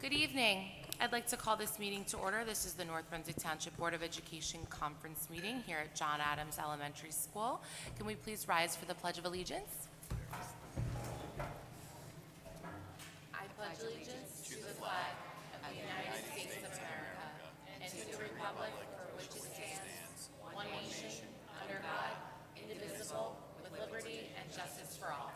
Good evening. I'd like to call this meeting to order. This is the North Brunswick Township Board of Education Conference meeting here at John Adams Elementary School. Can we please rise for the Pledge of Allegiance? I pledge allegiance to the flag of the United States of America and to the republic for which it stands, one nation, under God, indivisible, with liberty and justice for all.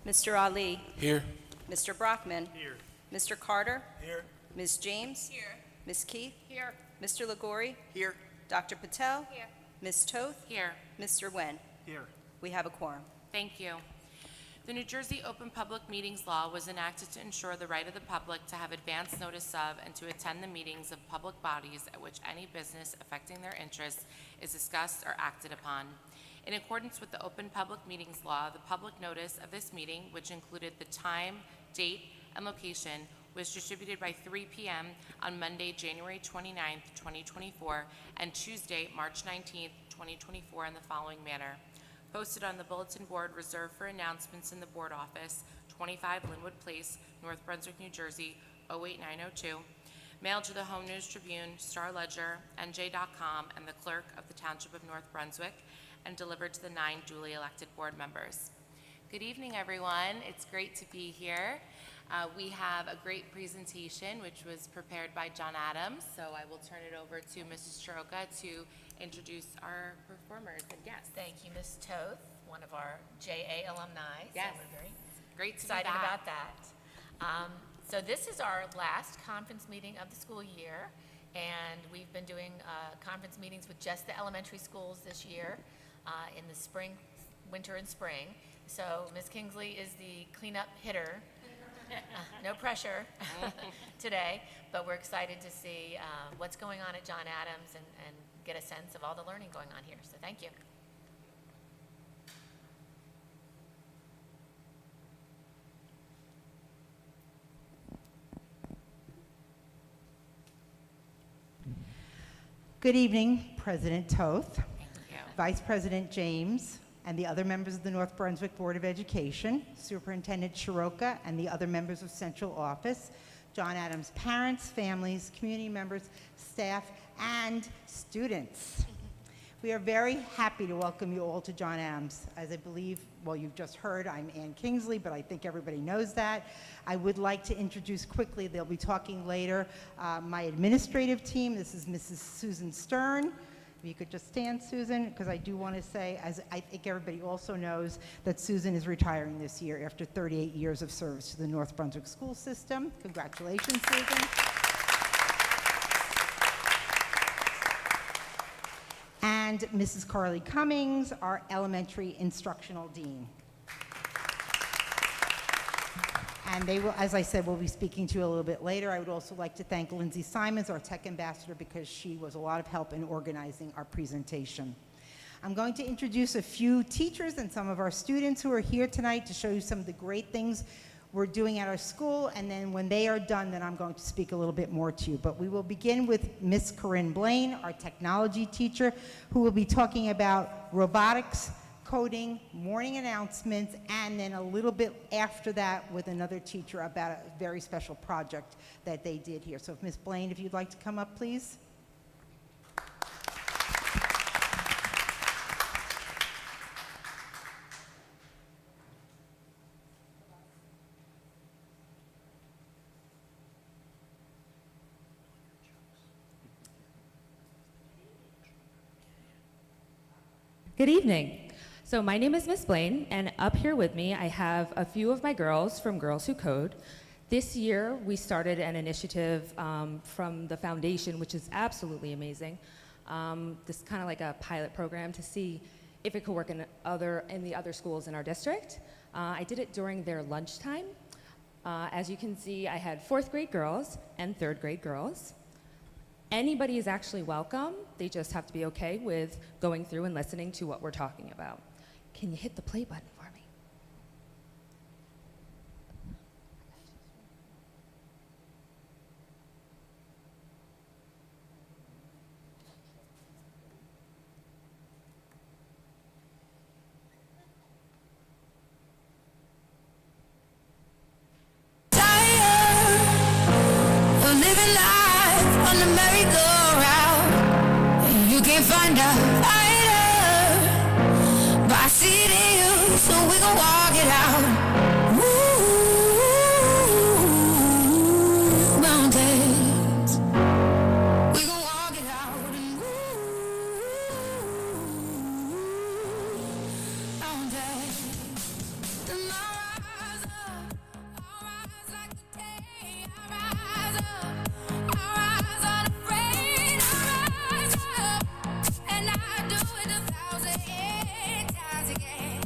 Mr. Ali. Here. Mr. Brockman. Here. Mr. Carter. Here. Ms. James. Here. Ms. Keith. Here. Mr. Ligori. Here. Dr. Patel. Here. Ms. Toth. Here. Mr. Wen. Here. We have a quorum. Thank you. The New Jersey Open Public Meetings Law was enacted to ensure the right of the public to have advance notice of and to attend the meetings of public bodies at which any business affecting their interests is discussed or acted upon. In accordance with the Open Public Meetings Law, the public notice of this meeting, which included the time, date, and location, was distributed by 3 p.m. on Monday, January 29th, 2024, and Tuesday, March 19th, 2024, in the following manner. Posted on the bulletin board reserved for announcements in the board office, 25 Linwood Place, North Brunswick, New Jersey, 08902. Mailed to the Home News Tribune, Star Ledger, NJ.com, and the clerk of the Township of North Brunswick, and delivered to the 9 duly elected board members. Good evening, everyone. It's great to be here. We have a great presentation, which was prepared by John Adams, so I will turn it over to Mrs. Chiroka to introduce our performers and guests. Thank you, Ms. Toth, one of our JA alumni. Yes. So we're very Great to excited be back. about that. So this is our last conference meeting of the school year, and we've been doing conference meetings with just the elementary schools this year in the spring, winter, and spring. So Ms. Kingsley is the cleanup hitter. No pressure today, but we're excited to see what's going on at John Adams and get a sense of all the learning going on here. So thank you. Good evening, President Toth, Thank you. Vice President James, and the other members of the North Brunswick Board of Education, Superintendent Chiroka, and the other members of Central Office, John Adams' parents, families, community members, staff, and students. We are very happy to welcome you all to John Adams. As I believe, well, you've just heard, I'm Ann Kingsley, but I think everybody knows that. I would like to introduce quickly, they'll be talking later, my administrative team. This is Mrs. Susan Stern. If you could just stand, Susan, because I do want to say, as I think everybody also knows, that Susan is retiring this year after 38 years of service to the North Brunswick school system. Congratulations, Susan. And Mrs. Carly Cummings, our elementary instructional dean. And they will, as I said, we'll be speaking to you a little bit later. I would also like to thank Lindsay Simons, our tech ambassador, because she was a lot of help in organizing our presentation. I'm going to introduce a few teachers and some of our students who are here tonight to show you some of the great things we're doing at our school, and then when they are done, then I'm going to speak a little bit more to you. But we will begin with Miss Corinne Blaine, our technology teacher, who will be talking about robotics, coding, morning announcements, and then a little bit after that with another teacher about a very special project that they did here. So if Miss Blaine, if you'd like to come up, please. Good evening. So my name is Miss Blaine, and up here with me I have a few of my girls from Girls Who Code. This year we started an initiative from the foundation, which is absolutely amazing. This is kind of like a pilot program to see if it could work in the other schools in our district. I did it during their lunchtime. As you can see, I had 4th grade girls and 3rd grade girls. Anybody is actually welcome. They just have to be okay with going through and listening to what we're talking about. Can you hit the play button for me? merry-go-round. You can't find a fighter, but I see it in you, so we gon' walk it out. Ooh, mountains, we gon' walk it out. And mountains, and I'll rise up, I'll rise like the day. I'll rise up, I'll rise unafraid. I'll rise up, and I'll do it 1,000 times again.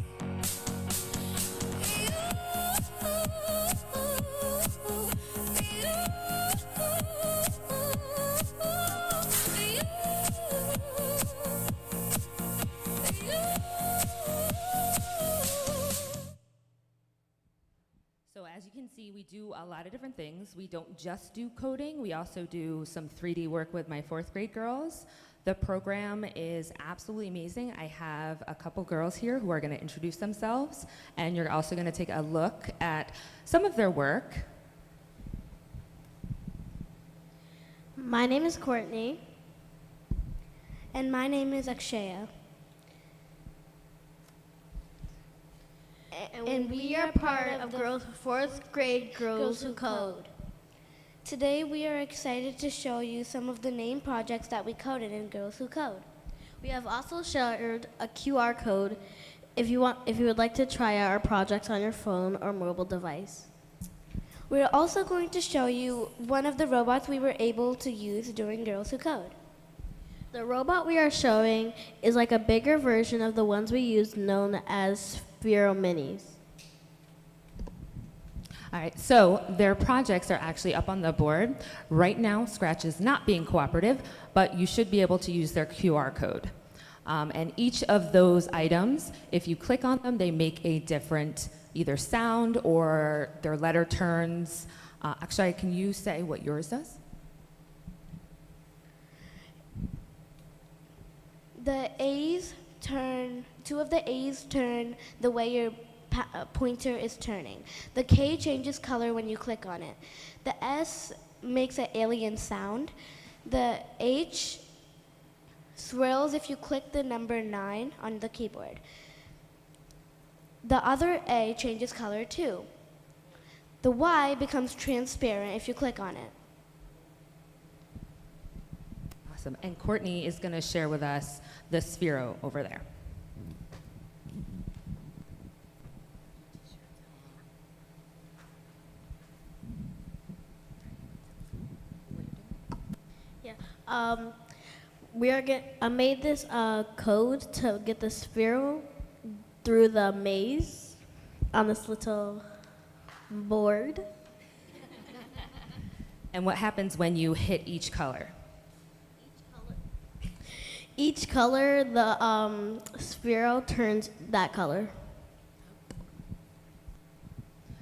So as you can see, we do a lot of different things. We don't just do coding, we also do some 3D work with my 4th grade girls. The program is absolutely amazing. I have a couple girls here who are gonna introduce themselves, and you're also gonna take a look at some of their work. My name is Courtney. And my name is Akshaya. And we are part of the 4th grade Girls Who Code. Today we are excited to show you some of the main projects that we coded in Girls Who Code. We have also shared a QR code if you would like to try out our projects on your phone or mobile device. We're also going to show you one of the robots we were able to use during Girls Who Code. The robot we are showing is like a bigger version of the ones we used known as Sphero Minis. All right, so their projects are actually up on the board. Right now, Scratch is not being cooperative, but you should be able to use their QR code. And each of those items, if you click on them, they make a different either sound or their letter turns. Actually, can you say what yours does? The A's turn, 2 of the A's turn the way your pointer is turning. The K changes color when you click on it. The S makes an alien sound. The H swirls if you click the number 9 on the keyboard. The other A changes color too. The Y becomes transparent if you click on it. Awesome. And Courtney is going to share with us the Sphero over there. Yeah. I made this code to get the Sphero through the maze on this little board. And what happens when you hit each color? Each color, the Sphero turns that color.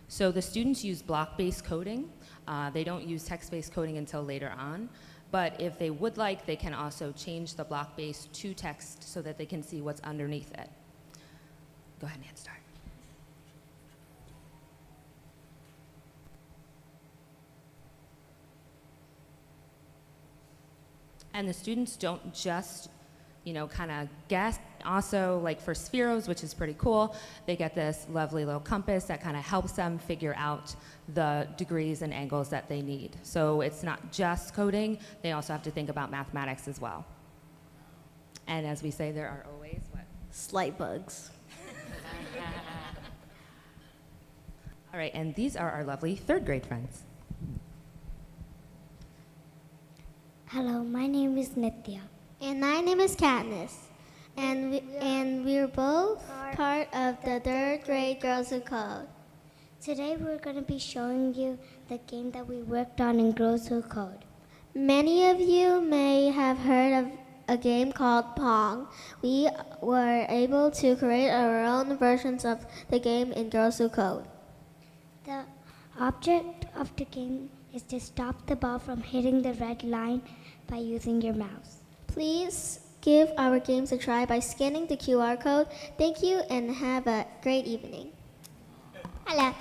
So the students use block-based coding. They don't use text-based coding until later on. But if they would like, they can also change the block-based to text so that they can see what's underneath it. Go ahead and start. And the students don't just, kind of guess. Also, like for Spheros, which is pretty cool, they get this lovely little compass that kind of helps them figure out the degrees and angles that they need. So it's not just coding, they also have to think about mathematics as well. And as we say, there are always what? Slight bugs. All right, and these are our lovely 3rd grade friends. Hello, my name is Nitya. And my name is Katniss. And we're both part of the 3rd grade Girls Who Code. Today we're going to be showing you the game that we worked on in Girls Who Code. Many of you may have heard of a game called Pong. We were able to create our own versions of the game in Girls Who Code. The object of the game is to stop the ball from hitting the red line by using your mouse. Please give our games a try by scanning the QR code. Thank you and have a great evening. Hello.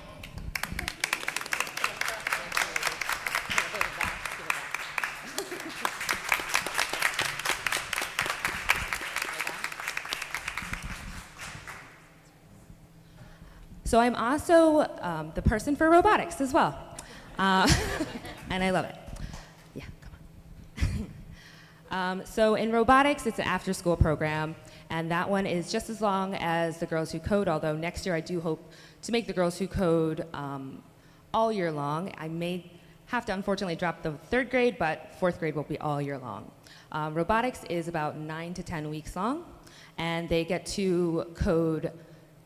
So I'm also the person for robotics as well. And I love it. Yeah, come on. So in robotics, it's an after-school program, and that one is just as long as the Girls Who Code, although next year I do hope to make the Girls Who Code all year long. I may have to unfortunately drop the 3rd grade, but 4th grade will be all year long. Robotics is about 9 to 10 weeks long, and they get to code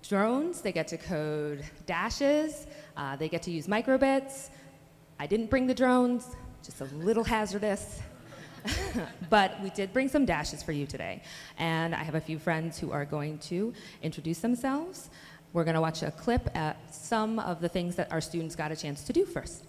drones, they get to code dashes, they get to use microbits. I didn't bring the drones, just a little hazardous. But we did bring some dashes for you today. And I have a few friends who are going to introduce themselves. We're going to watch a clip at some of the things that our students got a chance to do first.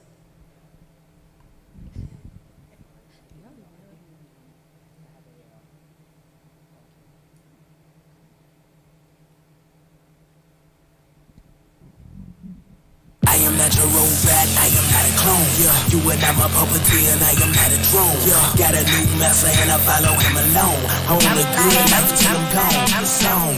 I am not your robot, I am not a clone. Yeah, you and I'm a puppeteer and I am not a drone. Yeah, got a new master and I follow him alone. On the good life till I'm gone. The song.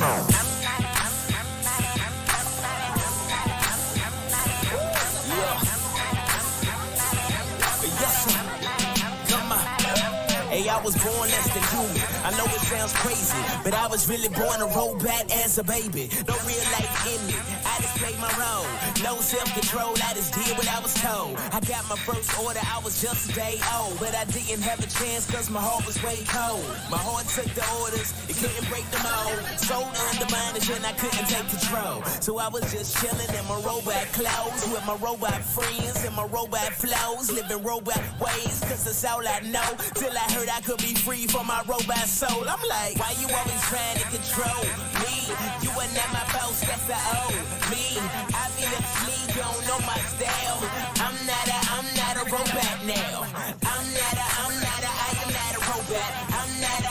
I was born less than human. I know it sounds crazy, but I was really born a robot as a baby. No real life in me. I just played my role. No self-control, I just did what I was told. I got my first order, I was just a day old. But I didn't have a chance cause my heart was way cold. My heart took the orders, it couldn't break the mold. So undermined and I couldn't take control. So I was just chilling in my robot clothes with my robot friends and my robot flows. Living robot ways cause that's all I know. Till I heard I could be free from my robot soul. I'm like, why you always trying to control me? You are not my boss, that's the old me. I be asleep, you don't know my style. I'm not a robot now. I am not a robot. I'm not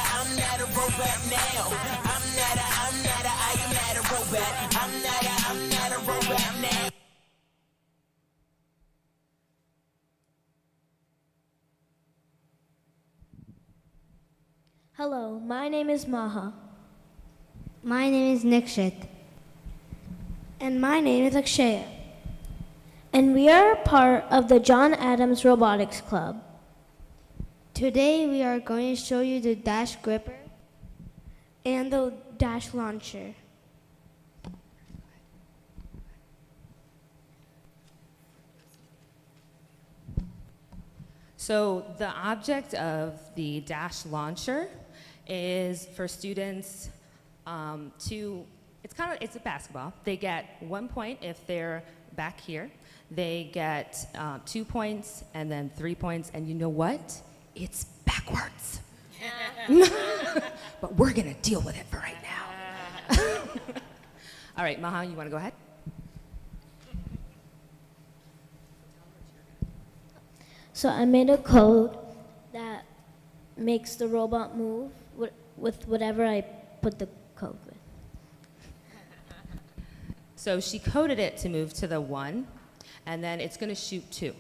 a robot now. I am not a robot. I'm not a robot now. Hello, my name is Maha. My name is Nikshit. And my name is Akshaya. And we are a part of the John Adams Robotics Club. Today we are going to show you the dash gripper. And the dash launcher. So the object of the dash launcher is for students it's a basketball. They get 1 point if they're back here. They get 2 points and then 3 points. And you know what? It's backwards. But we're going to deal with it for right now. All right, Maha, you want to go ahead? So I made a code that makes the robot move with whatever I put the code with. So she coded it to move to the 1, and then it's going to shoot 2.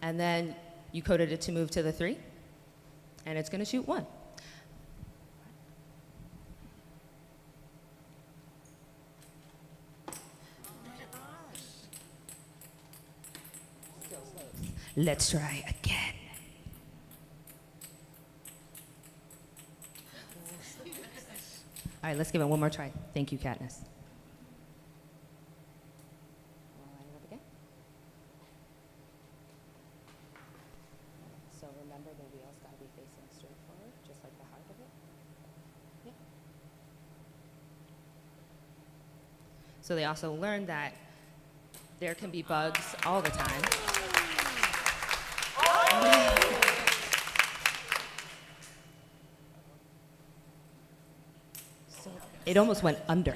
And then you coded it to move to the 3, and it's going to shoot 1. Let's try again. All right, let's give it one more try. Thank you, Katniss. So remember the wheels got to be facing straight forward, just like the heart of it. Yep. So they also learned that there can be bugs all the time. So it almost went under.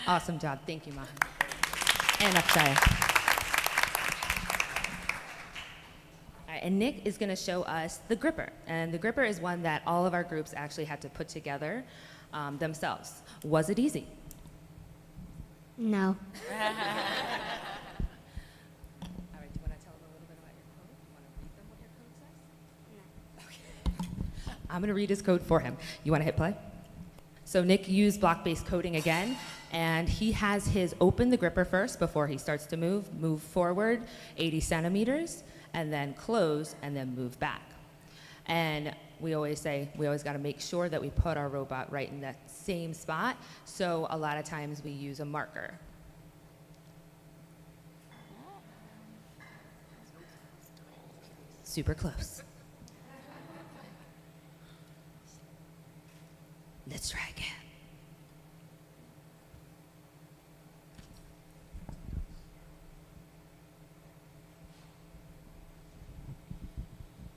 Awesome job. Thank you, Maha. And Akshaya. All right, and Nick is going to show us the gripper. And the gripper is one that all of our groups actually had to put together themselves. Was it easy? No. All right, do you want to tell them a little bit about your code? You want to read them what your code says? No. Okay. I'm going to read his code for him. You want to hit play? So Nick used block-based coding again, And he has his open the gripper first before he starts to move forward 80 centimeters, and then close, and then move back. And we always say, we always got to make sure that we put our robot right in that same spot. So a lot of times we use a marker. Super close. Let's try again.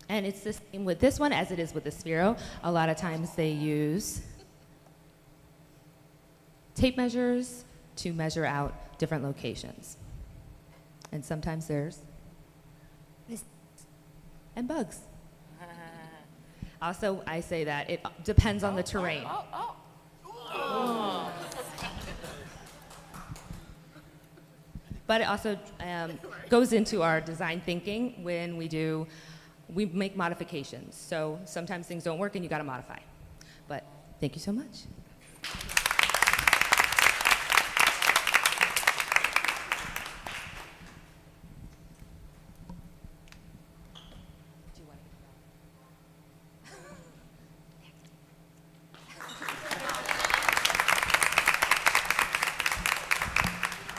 And it's the same with this one as it is with the Sphero. A lot of times they use tape measures to measure out different locations. And sometimes there's and bugs. Also, I say that it depends on the terrain. But it also goes into our design thinking when we make modifications. So sometimes things don't work and you gotta modify. But thank you so much.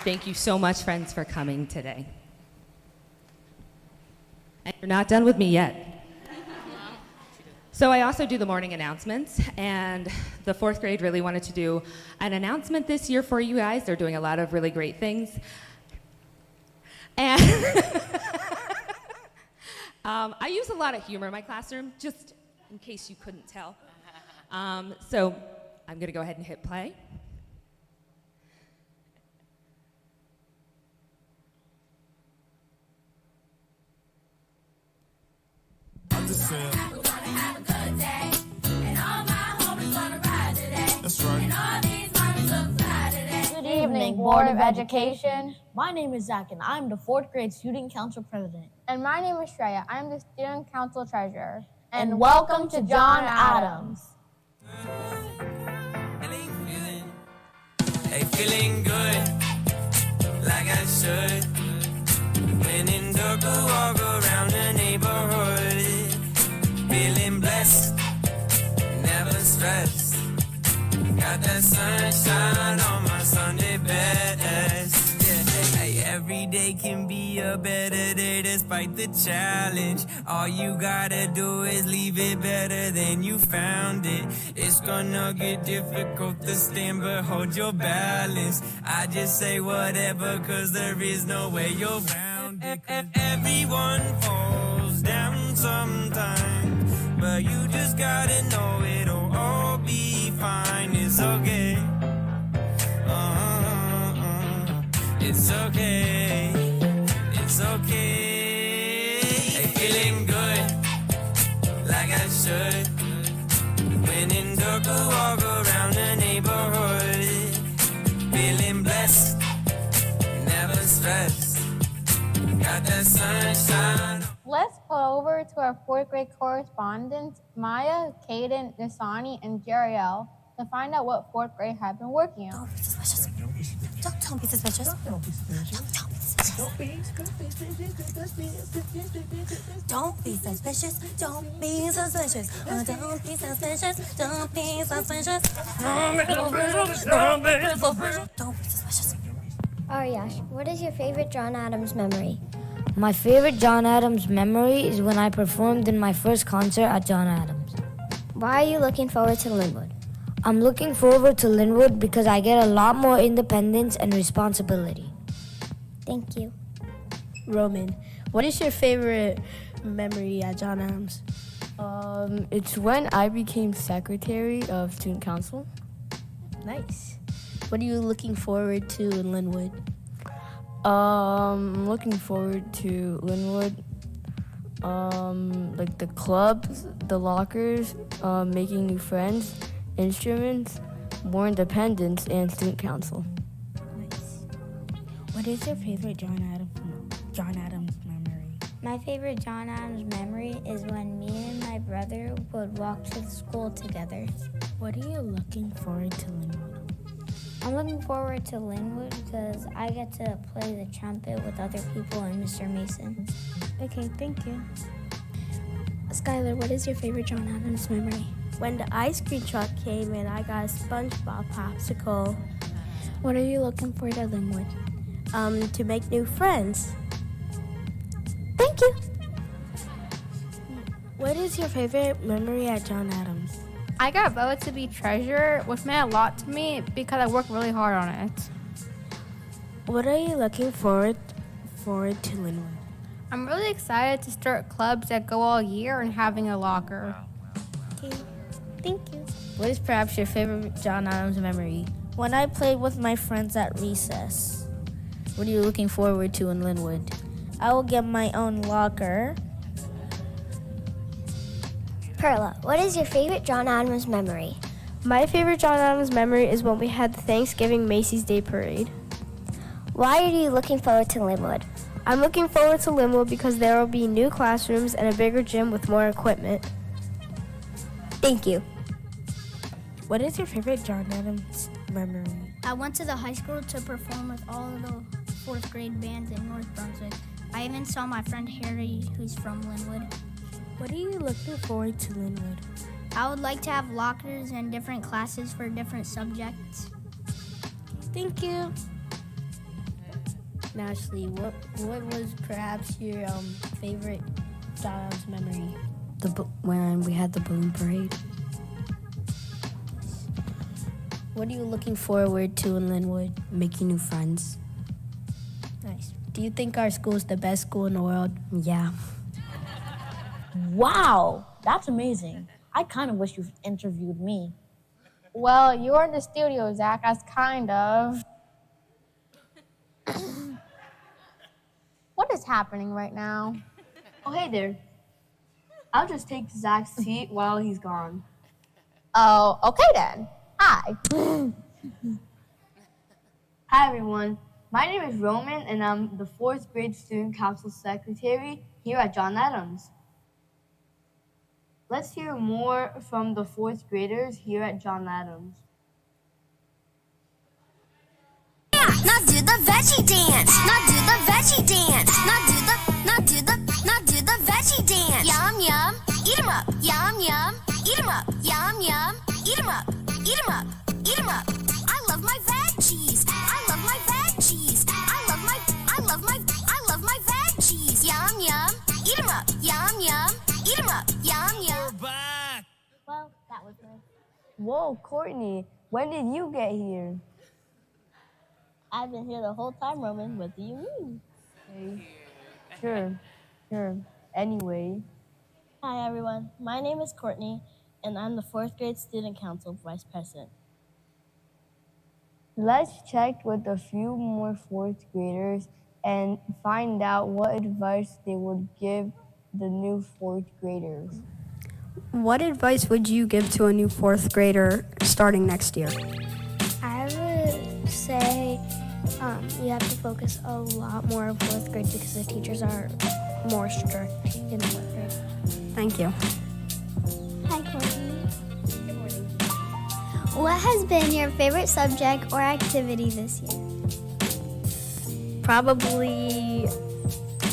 Thank you so much, friends, for coming today. And you're not done with me yet. So I also do the morning announcements, and the 4th grade really wanted to do an announcement this year for you guys. They're doing a lot of really great things. And I use a lot of humor in my classroom, just in case you couldn't tell. So I'm gonna go ahead and hit play. We're gonna have a good day, and all my homies gonna ride today. That's right. And all these mommies look fly today. Good evening, Board of Education. My name is Zach, and I'm the 4th grade Student Council President. And my name is Shreya. I'm the Student Council Treasurer. And welcome to John Adams. Hey, feeling good, like I should. When in dark, walk around the neighborhood. Feeling blessed, never stressed. Got that sunshine on my Sunday best. Yeah. Hey, every day can be a better day despite the challenge. All you gotta do is leave it better than you found it. It's gonna get difficult to stand, but hold your balance. I just say whatever, cause there is no way you're around it. Everyone falls down sometimes, but you just gotta know it'll all be fine. It's okay. It's okay. It's okay. Hey, feeling good, like I should. When in dark, walk around the neighborhood. Feeling blessed, never stressed. Got that sunshine. Let's go over to our 4th grade correspondents, Maya, Kaden, Nisani, and Jeriel, to find out what 4th grade have been working on. Don't be suspicious. Don't be suspicious. Don't be suspicious. Don't be suspicious. Don't be suspicious. Don't be suspicious. Don't be suspicious. Aryash, what is your favorite John Adams memory? My favorite John Adams memory is when I performed in my first concert at John Adams. Why are you looking forward to Linwood? I'm looking forward to Linwood because I get a lot more independence and responsibility. Thank you. Roman, what is your favorite memory at John Adams? It's when I became secretary of student council. Nice. What are you looking forward to in Linwood? I'm looking forward to Linwood, like the clubs, the lockers, making new friends, instruments, more independence, and student council. Nice. What is your favorite John Adams memory? My favorite John Adams memory is when me and my brother would walk to school together. What are you looking forward to Linwood? I'm looking forward to Linwood because I get to play the trumpet with other people and Mr. Mason. Okay, thank you. Skylar, what is your favorite John Adams memory? When the ice cream truck came and I got a SpongeBob popsicle. What are you looking for to Linwood? To make new friends. Thank you. What is your favorite memory at John Adams? I got voted to be treasurer, which meant a lot to me because I worked really hard on it. What are you looking forward to Linwood? I'm really excited to start clubs that go all year and having a locker. Okay. Thank you. What is perhaps your favorite John Adams memory? When I played with my friends at recess. What are you looking forward to in Linwood? I will get my own locker. Perla, what is your favorite John Adams memory? My favorite John Adams memory is when we had the Thanksgiving Macy's Day Parade. Why are you looking forward to Linwood? I'm looking forward to Linwood because there will be new classrooms and a bigger gym with more equipment. Thank you. What is your favorite John Adams memory? I went to the high school to perform with all of the 4th grade bands in North Brunswick. I even saw my friend Harry, who's from Linwood. What are you looking forward to Linwood? I would like to have lockers and different classes for different subjects. Thank you. Ashley, what was perhaps your favorite John Adams memory? When we had the balloon parade. What are you looking forward to in Linwood? Making new friends. Nice. Do you think our school is the best school in the world? Yeah. Wow, that's amazing. I kind of wish you interviewed me. Well, you were in the studio, Zach, as kind of. What is happening right now? Oh, hey there. I'll just take Zach's seat while he's gone. Oh, okay then. Hi. Hi, everyone. My name is Roman, and I'm the 4th grade student council secretary here at John Adams. Let's hear more from the 4th graders here at John Adams. Now do the veggie dance. Now do the veggie dance. Now do the veggie dance. Yum yum, eat 'em up. Yum yum, eat 'em up. Yum yum, eat 'em up. Eat 'em up, eat 'em up. I love my veggies. I love my veggies. I love my veggies. Yum yum, eat 'em up. Yum yum, eat 'em up. Yum yum. Well, that was nice. Whoa, Courtney, when did you get here? I've been here the whole time, Roman. What do you mean? Sure. Anyway. Hi, everyone. My name is Courtney, and I'm the 4th grade student council vice president. Let's check with a few more 4th graders and find out what advice they would give the new 4th graders. What advice would you give to a new 4th grader starting next year? I would say you have to focus a lot more in 4th grade because the teachers are more strict in 4th grade. Thank you. Hi, Courtney. Good morning. What has been your favorite subject or activity this year? Probably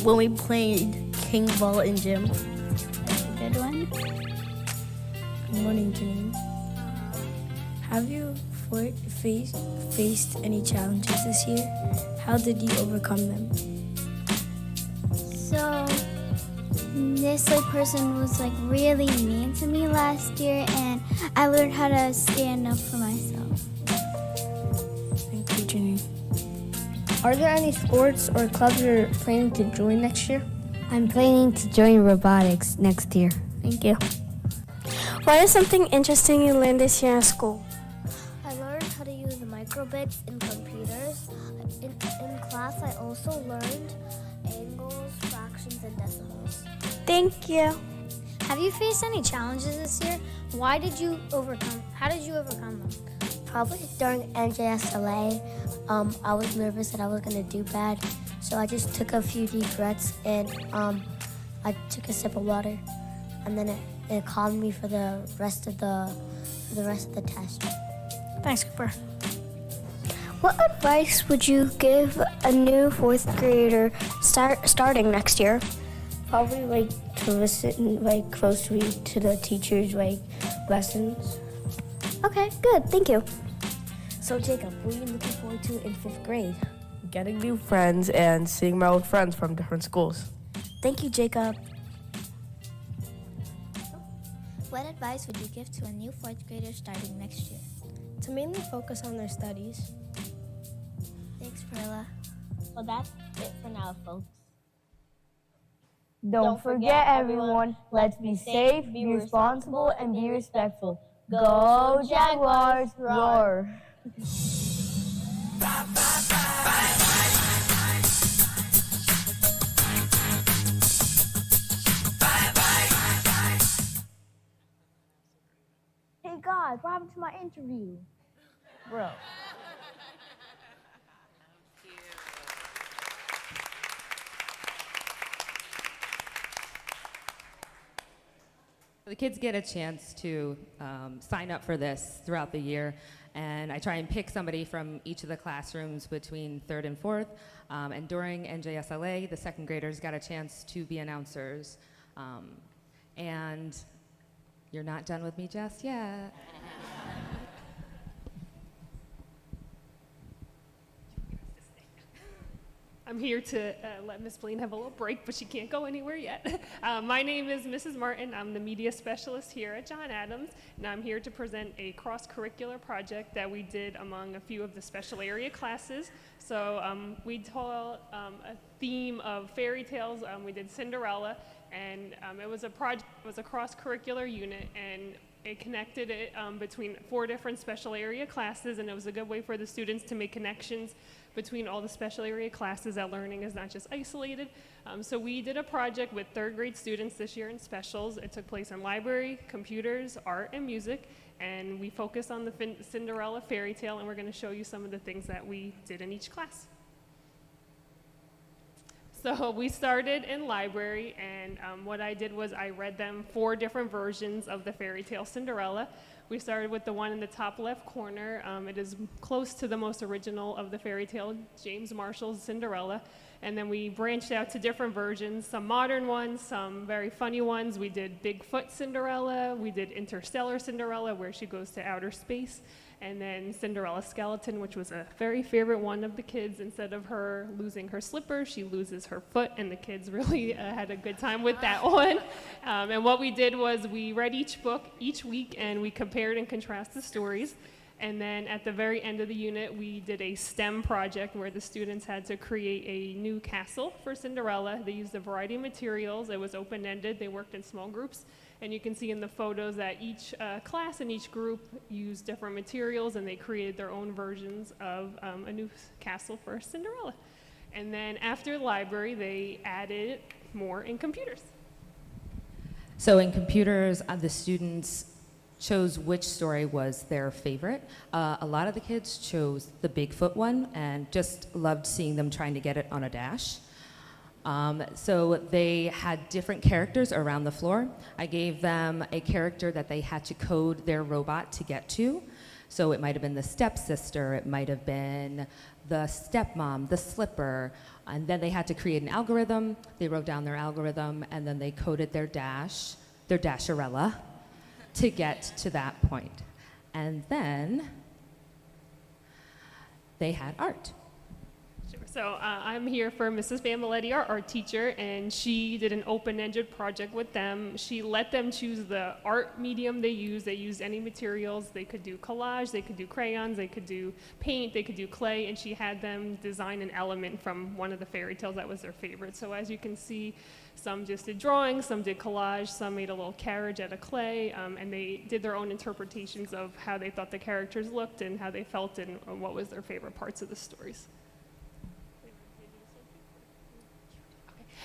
when we played King Ball in gym. That's a good one. Good morning, Janine. Have you faced any challenges this year? How did you overcome them? So, this person was really mean to me last year, and I learned how to stand up for myself. Thank you, Janine. Are there any sports or clubs you're planning to join next year? I'm planning to join Robotics next year. Thank you. What is something interesting you learned this year at school? I learned how to use microbits in computers. In class, I also learned angles, fractions, and decimals. Thank you. Have you faced any challenges this year? How did you overcome them? Probably during NJSLA, I was nervous that I was going to do bad, so I just took a few deep breaths and I took a sip of water, and then it calmed me for the rest of the test. Thanks, Cooper. What advice would you give a new fourth grader starting next year? Probably to listen closely to the teacher's lessons. Okay, good. Thank you. So Jacob, what are you looking forward to in 5th grade? Getting new friends and seeing my old friends from different schools. Thank you, Jacob. What advice would you give to a new fourth grader starting next year? To mainly focus on their studies. Thanks, Perla. Well, that's it for now, folks. Don't forget, everyone, let's be safe, be responsible, and be respectful. Go Jaguars, roar! Hey guys, what happened to my interview? Bro. The kids get a chance to sign up for this throughout the year, and I try and pick somebody from each of the classrooms between 3rd and 4th. And during NJSLA, the 2nd graders got a chance to be announcers. And you're not done with me just yet. I'm here to let Miss Blaine have a little break, but she can't go anywhere yet. My name is Mrs. Martin. I'm the media specialist here at John Adams, and I'm here to present a cross-curricular project that we did among a few of the special area classes. So we told a theme of fairy tales. We did Cinderella, and it was a project. It was a cross-curricular unit, and it connected it between 4 different special area classes, and it was a good way for the students to make connections between all the special area classes, that learning is not just isolated. So we did a project with 3rd grade students this year in specials. It took place in library, computers, art, and music, and we focused on the Cinderella fairy tale, and we're going to show you some of the things that we did in each class. So we started in library, and what I did was I read them 4 different versions of the fairy tale Cinderella. We started with the one in the top left corner. It is close to the most original of the fairy tale, James Marshall's Cinderella. And then we branched out to different versions, some modern ones, some very funny ones. We did Bigfoot Cinderella. We did Interstellar Cinderella, where she goes to outer space. And then Cinderella Skeleton, which was a very favorite one of the kids. Instead of her losing her slipper, she loses her foot, and the kids really had a good time with that one. And what we did was we read each book each week, and we compared and contrasted the stories. And then at the very end of the unit, we did a STEM project where the students had to create a new castle for Cinderella. They used a variety of materials. It was open-ended. They worked in small groups. And you can see in the photos that each class and each group used different materials, and they created their own versions of a new castle for Cinderella. And then after the library, they added more in computers. So in computers, the students chose which story was their favorite. A lot of the kids chose the Bigfoot one and just loved seeing them trying to get it on a dash. So they had different characters around the floor. I gave them a character that they had to code their robot to get to. So it might have been the stepsister, it might have been the stepmom, the slipper, and then they had to create an algorithm. They wrote down their algorithm, and then they coded their dasherella, to get to that point. And then they had art. So I'm here for Mrs. Bamboletti, our art teacher, and she did an open-ended project with them. She let them choose the art medium they used. They used any materials. They could do collage, they could do crayons, they could do paint, they could do clay, and she had them design an element from one of the fairy tales that was their favorite. So as you can see, some just did drawings, some did collage, some made a little carriage out of clay, and they did their own interpretations of how they thought the characters looked and how they felt and what was their favorite parts of the stories.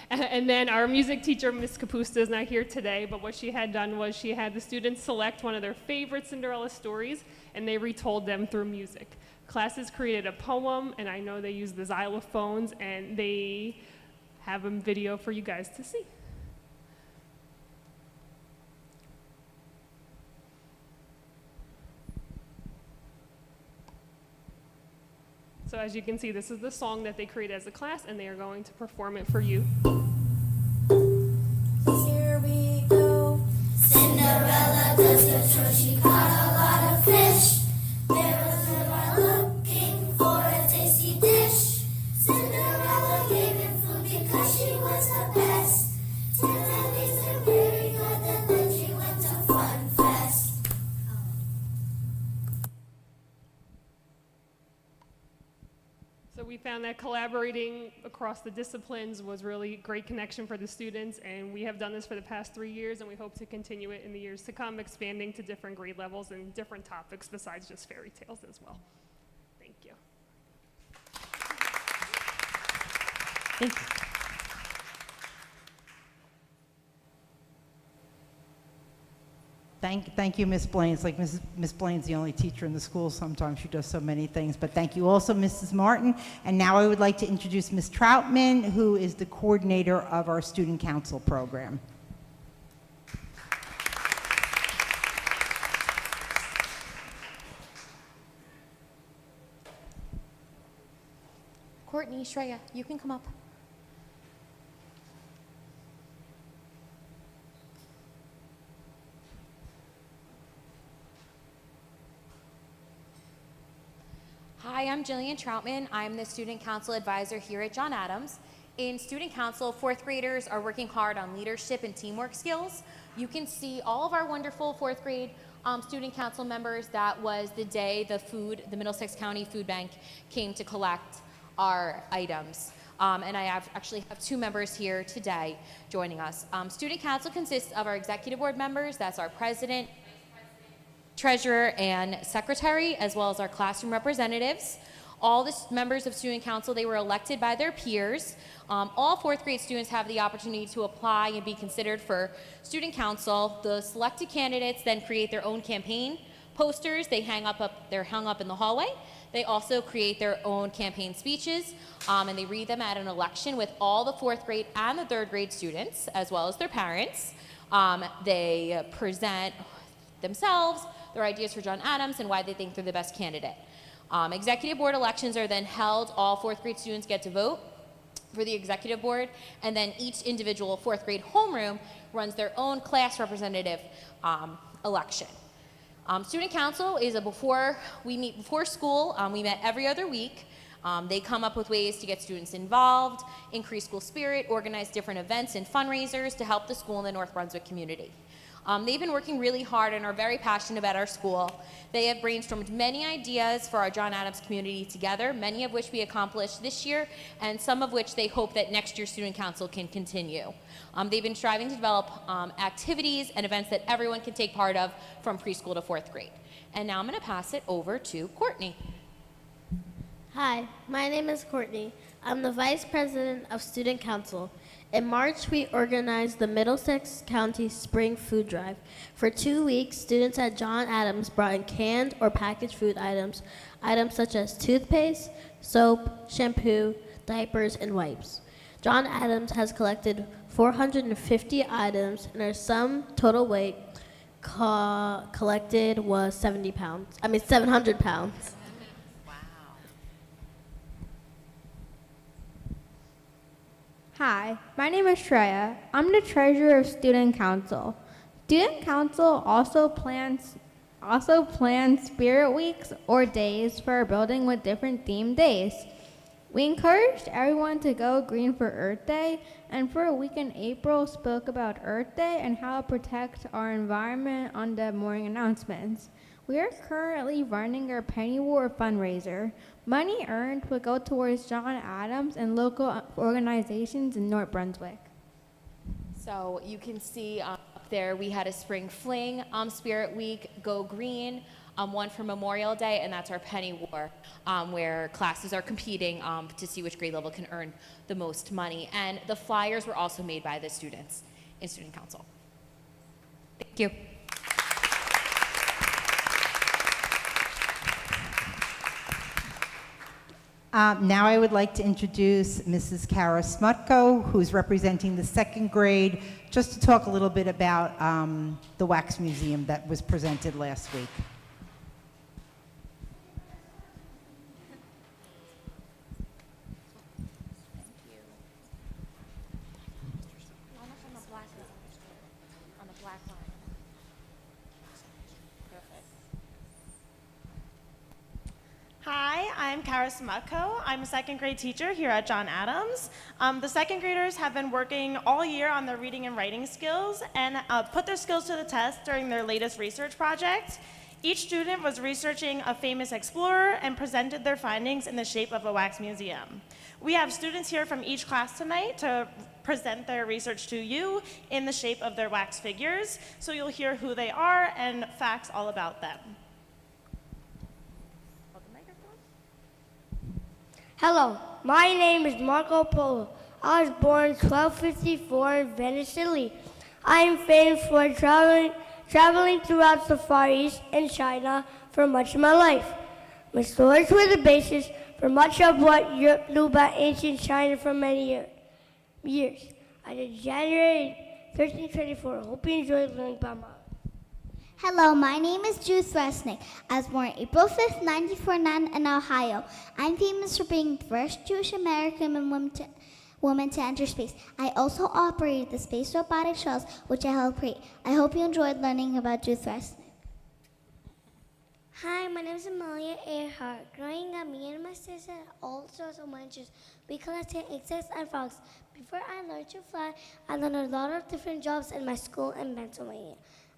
And then our music teacher, Miss Capusta, is not here today, but what she had done was she had the students select one of their favorite Cinderella stories, and they retold them through music. Classes created a poem, and I know they used the xylophones, and they have a video for you guys to see. So as you can see, this is the song that they created as a class, and they are going to perform it for you. Here we go. Cinderella does her chore. She caught a lot of fish. There was a man looking for a tasty dish. Cinderella gave him food because she was the best. 10 ladies are very good, and then she went to Fun Fest. So we found that collaborating across the disciplines was really great connection for the students, and we have done this for the past 3 years, and we hope to continue it in the years to come, expanding to different grade levels and different topics besides just fairy tales as well. Thank you. Thank you. Thank you, Ms. Blaine. It's like Ms. Blaine's the only teacher in the school. Sometimes she does so many things. But thank you also, Mrs. Martin. And now I would like to introduce Ms. Troutman, who is the coordinator of our Student Council program. Courtney, Shreya, you can come up. Hi, I'm Jillian Troutman. I'm the Student Council Advisor here at John Adams. In Student Council, fourth graders are working hard on leadership and teamwork skills. You can see all of our wonderful fourth grade Student Council members. That was the day the Middlesex County Food Bank came to collect our items. And I actually have 2 members here today joining us. Student Council consists of our executive board members. That's our president, treasurer, and secretary, as well as our classroom representatives. All the members of Student Council, they were elected by their peers. All fourth grade students have the opportunity to apply and be considered for Student Council. The selected candidates then create their own campaign posters. They're hung up in the hallway. They also create their own campaign speeches, and they read them at an election with all the fourth grade and the third grade students, as well as their parents. They present themselves, their ideas for John Adams, and why they think they're the best candidate. Executive board elections are then held. All fourth grade students get to vote for the executive board, and then each individual fourth grade homeroom runs their own class representative election. Student Council is we meet before school. We met every other week. They come up with ways to get students involved, increase school spirit, organize different events and fundraisers to help the school and the North Brunswick community. They've been working really hard and are very passionate about our school. They have brainstormed many ideas for our John Adams community together, many of which we accomplished this year, and some of which they hope that next year's Student Council can continue. They've been striving to develop activities and events that everyone can take part of from preschool to fourth grade. And now I'm going to pass it over to Courtney. Hi, my name is Courtney. I'm the Vice President of Student Council. In March, we organized the Middlesex County Spring Food Drive. For 2 weeks, students at John Adams brought in canned or packaged food items such as toothpaste, soap, shampoo, diapers, and wipes. John Adams has collected 450 items, and our sum total weight collected was 700 pounds. Hi, my name is Shreya. I'm the treasurer of Student Council. Student Council also plans spirit weeks or days for our building with different themed days. We encouraged everyone to go green for Earth Day, and for a week in April spoke about Earth Day and how to protect our environment on the morning announcements. We are currently running our Penny War fundraiser. Money earned will go towards John Adams and local organizations in North Brunswick. So you can see up there we had a spring fling, spirit week, go green, one for Memorial Day, and that's our Penny War, where classes are competing to see which grade level can earn the most money. And the flyers were also made by the students in Student Council. Thank you. Now I would like to introduce Mrs. Kara Smutko, who's representing the second grade, just to talk a little bit about the Wax Museum that was presented last week. black line. Hi, I'm Kara Smutko. I'm a second grade teacher here at John Adams. The second graders have been working all year on their reading and writing skills and put their skills to the test during their latest research project. Each student was researching a famous explorer and presented their findings in the shape of a wax museum. We have students here from each class tonight to present their research to you in the shape of their wax figures, so you'll hear who they are and facts all about them. Hello, my name is Marco Polo. I was born 1254 in Venice, Italy. I am famous for traveling throughout safaris in China for much of my life. My stories were the basis for much of what Europe knew about ancient China for many years. I did January 1324. Hope you enjoyed learning about my life. Hello, my name is Judith Resnick. I was born April 5th, 1949 in Ohio. I'm famous for being the first Jewish American woman to enter space. I also operated the space robotic shuttles, which I helped create. I hope you enjoyed learning about Judith Resnick. Hi, my name is Amelia Earhart. Growing up, me and my sister had all sorts of adventures. We collected insects and frogs. Before I learned to fly, I learned a lot of different jobs in my school in Pennsylvania.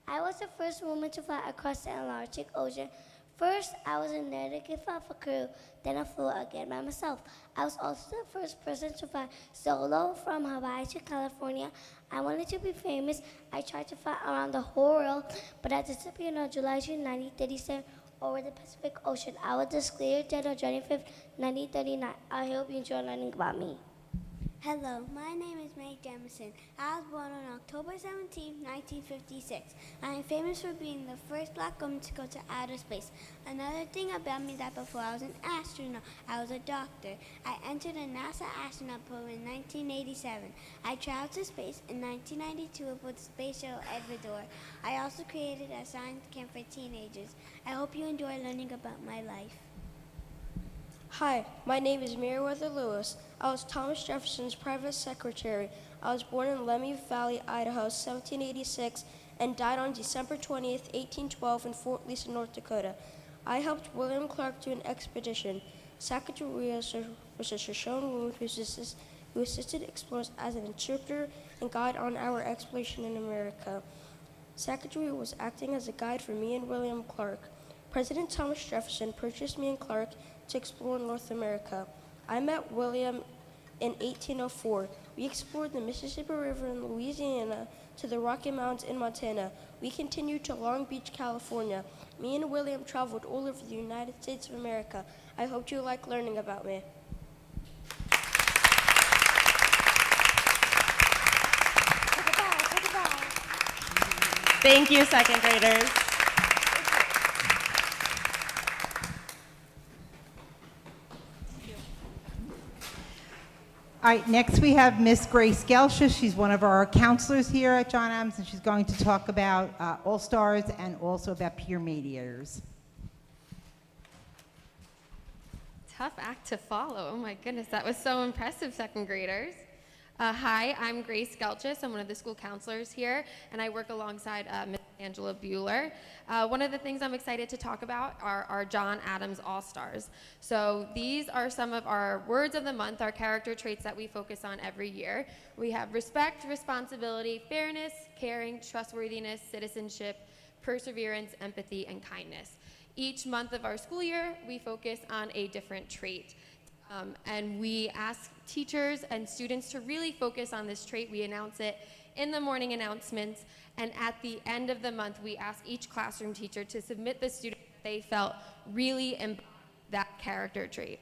I was the first woman to fly across the Atlantic Ocean. First, I was in there to give off a crew, then I flew again by myself. I was also the first person to fly solo from Hawaii to California. I wanted to be famous. I tried to fly around the whole world, but I disappeared on July 2, 1937 over the Pacific Ocean. I was declared dead on January 5, 1939. I hope you enjoy learning about me. Hello, my name is Meg Jamison. I was born on October 17, 1956. I am famous for being the first black woman to go to outer space. Another thing about me that before I was an astronaut, I was a doctor. I entered a NASA astronaut program in 1987. I traveled to space in 1992 aboard the space shuttle Ecuador. I also created a science camp for teenagers. I hope you enjoy learning about my life. Hi, my name is Meriwether Lewis. I was Thomas Jefferson's private secretary. I was born in Lemhi Valley, Idaho, 1786, and died on December 20th, 1812 in Fort Lisa, North Dakota. I helped William Clark do an expedition. Sacagawea was a Shoshone who assisted explorers as an interpreter and guide on our exploration in America. Sacagawea was acting as a guide for me and William Clark. President Thomas Jefferson purchased me and Clark to explore North America. I met William in 1804. We explored the Mississippi River in Louisiana to the Rocky Mountains in Montana. We continued to Long Beach, California. Me and William traveled all over the United States of America. I hope you like learning about me. Thank you, second graders. All right, next we have Miss Grace Gelsha. She's one of our counselors here at John Adams, and she's going to talk about All-Stars and also about peer mediators. Tough act to follow. Oh my goodness, that was so impressive, second graders. Hi, I'm Grace Gelchis. I'm one of the school counselors here, and I work alongside Ms. Angela Bueller. One of the things I'm excited to talk about are our John Adams All-Stars. So these are some of our words of the month, our character traits that we focus on every year. We have respect, responsibility, fairness, caring, trustworthiness, citizenship, perseverance, empathy, and kindness. Each month of our school year, we focus on a different trait. And we ask teachers and students to really focus on this trait. We announce it in the morning announcements, and at the end of the month, we ask each classroom teacher to submit the student they felt really embodied that character trait.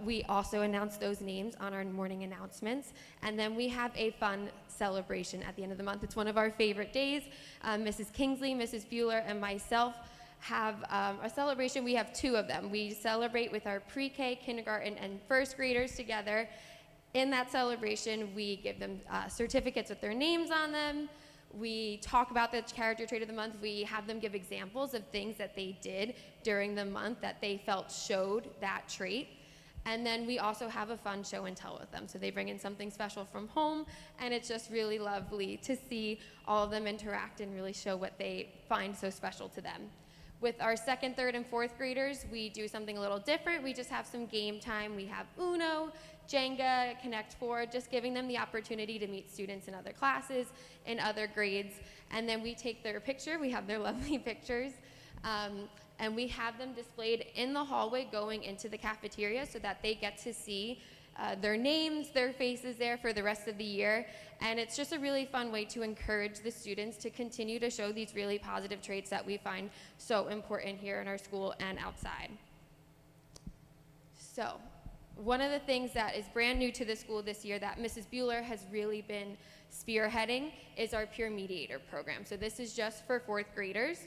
We also announce those names on our morning announcements, and then we have a fun celebration at the end of the month. It's one of our favorite days. Mrs. Kingsley, Mrs. Bueller, and myself have a celebration. We have two of them. We celebrate with our pre-K, kindergarten, and first graders together. In that celebration, we give them certificates with their names on them. We talk about the character trait of the month. We have them give examples of things that they did during the month that they felt showed that trait. And then we also have a fun show and tell with them. So they bring in something special from home, and it's just really lovely to see all of them interact and really show what they find so special to them. With our second, third, and fourth graders, we do something a little different. We just have some game time. We have Uno, Jenga, Connect Four, just giving them the opportunity to meet students in other classes, in other grades. And then we take their picture. We have their lovely pictures. And we have them displayed in the hallway going into the cafeteria so that they get to see their names, their faces there for the rest of the year. And it's just a really fun way to encourage the students to continue to show these really positive traits that we find so important here in our school and outside. So, one of the things that is brand new to the school this year that Mrs. Bueller has really been spearheading is our peer mediator program. So this is just for fourth graders.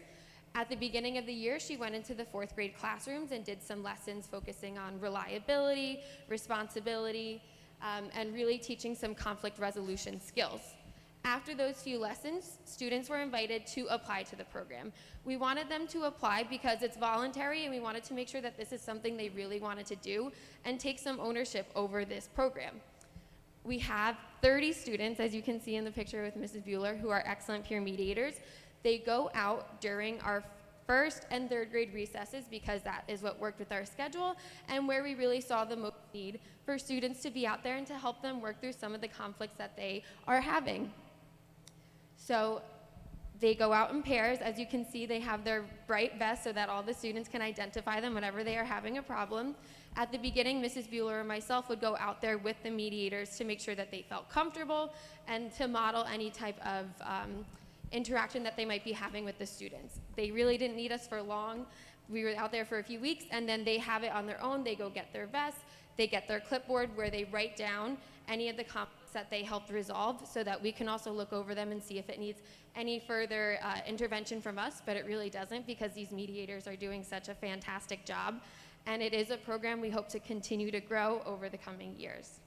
At the beginning of the year, she went into the fourth grade classrooms and did some lessons focusing on reliability, responsibility, and really teaching some conflict resolution skills. After those few lessons, students were invited to apply to the program. We wanted them to apply because it's voluntary, and we wanted to make sure that this is something they really wanted to do and take some ownership over this program. We have 30 students, as you can see in the picture with Mrs. Bueller, who are excellent peer mediators. They go out during our first and third grade recesses because that is what worked with our schedule and where we really saw the most need for students to be out there and to help them work through some of the conflicts that they are having. So they go out in pairs. As you can see, they have their bright vests so that all the students can identify them whenever they are having a problem. At the beginning, Mrs. Bueller and myself would go out there with the mediators to make sure that they felt comfortable and to model any type of interaction that they might be having with the students. They really didn't need us for long. We were out there for a few weeks, and then they have it on their own. They go get their vests, they get their clipboard where they write down any of the conflicts that they helped resolve so that we can also look over them and see if it needs any further intervention from us, but it really doesn't because these mediators are doing such a fantastic job. And it is a program we hope to continue to grow over the coming years.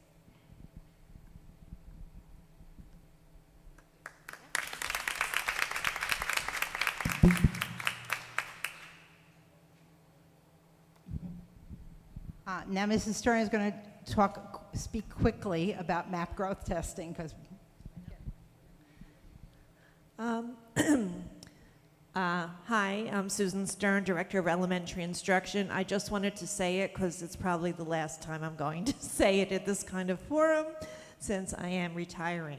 Now, Mrs. Stern is going to speak quickly about MAP growth testing because. Hi, I'm Susan Stern, Director of Elementary Instruction. I just wanted to say it because it's probably the last time I'm going to say it at this kind of forum since I am retiring.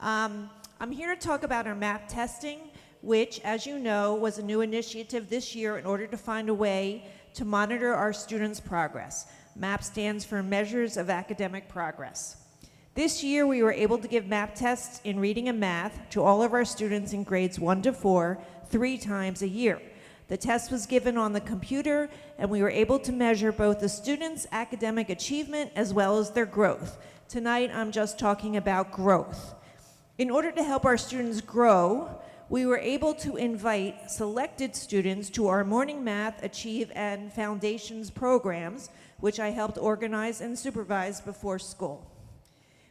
I'm here to talk about our MAP testing, which, as you know, was a new initiative this year in order to find a way to monitor our students' progress. MAP stands for Measures of Academic Progress. This year, we were able to give MAP tests in reading and math to all of our students in grades 1 to 4, 3 times a year. The test was given on the computer, and we were able to measure both the students' academic achievement as well as their growth. Tonight, I'm just talking about growth. In order to help our students grow, we were able to invite selected students to our Morning Math, Achieve, and Foundations programs, which I helped organize and supervise before school.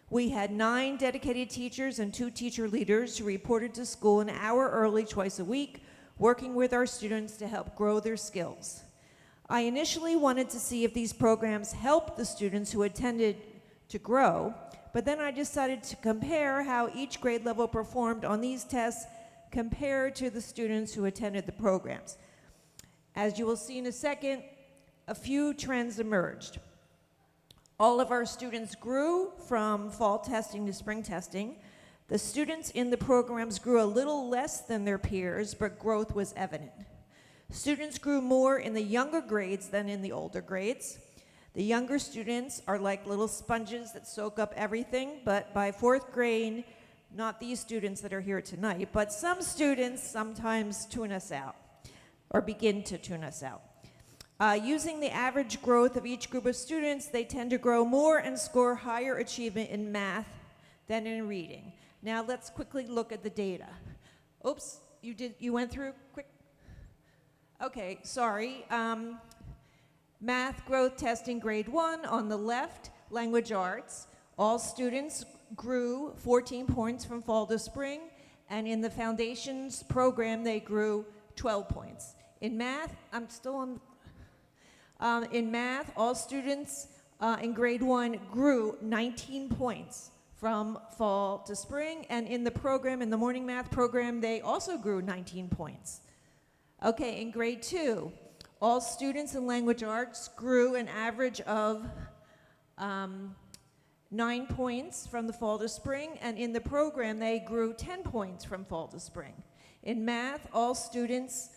We had 9 dedicated teachers and 2 teacher leaders who reported to school an hour early twice a week, working with our students to help grow their skills. I initially wanted to see if these programs helped the students who attended to grow, but then I decided to compare how each grade level performed on these tests compared to the students who attended the programs. As you will see in a second, a few trends emerged. All of our students grew from fall testing to spring testing. The students in the programs grew a little less than their peers, but growth was evident. Students grew more in the younger grades than in the older grades. The younger students are like little sponges that soak up everything, but by 4th grade, not these students that are here tonight, but some students sometimes tune us out or begin to tune us out. Using the average growth of each group of students, they tend to grow more and score higher achievement in math than in reading. Now let's quickly look at the data. Oops, you went through quick? Okay, sorry. Math growth testing grade 1 on the left, language arts. All students grew 14 points from fall to spring, and in the foundations program, they grew 12 points. In math, I'm still on. In math, all students in grade 1 grew 19 points from fall to spring, and in the program, in the morning math program, they also grew 19 points. Okay, in grade 2, all students in language arts grew an average of 9 points from the fall to spring, and in the program, they grew 10 points from fall to spring. In math, all students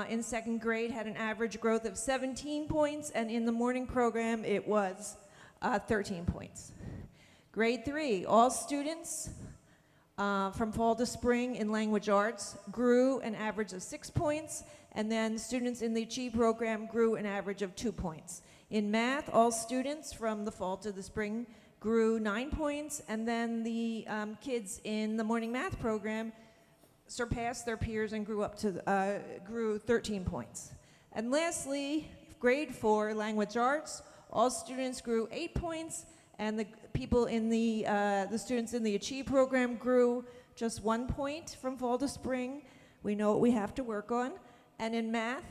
in second grade had an average growth of 17 points, and in the morning program, it was 13 points. Grade 3, all students from fall to spring in language arts grew an average of 6 points, and then students in the Achieve program grew an average of 2 points. In math, all students from the fall to the spring grew 9 points, and then the kids in the morning math program surpassed their peers and grew 13 points. And lastly, grade 4, language arts, all students grew 8 points, and the people in the students in the Achieve program grew just 1 point from fall to spring. We know what we have to work on. And in math,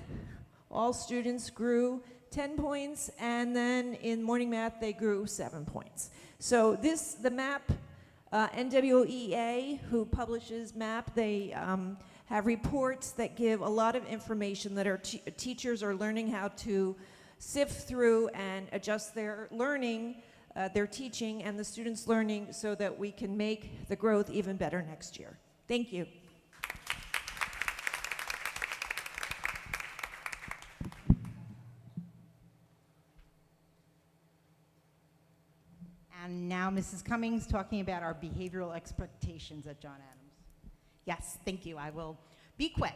all students grew 10 points, and then in morning math, they grew 7 points. So the MAP, NWEA, who publishes MAP, they have reports that give a lot of information that our teachers are learning how to sift through and adjust their learning, their teaching, and the students' learning so that we can make the growth even better next year. Thank you. And now Mrs. Cummings talking about our behavioral expectations at John Adams. Yes, thank you. I will be quick.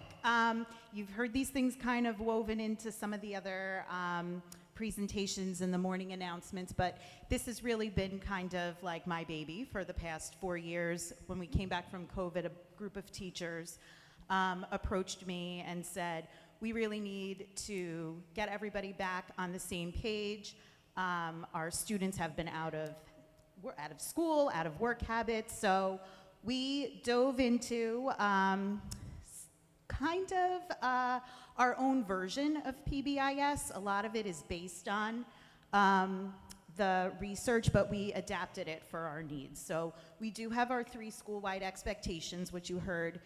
You've heard these things kind of woven into some of the other presentations in the morning announcements, but this has really been kind of like my baby for the past 4 years. When we came back from COVID, a group of teachers approached me and said, we really need to get everybody back on the same page. Our students have been out of school, out of work habits, so we dove into kind of our own version of PBIS. A lot of it is based on the research, but we adapted it for our needs. So we do have our 3 school-wide expectations, which you heard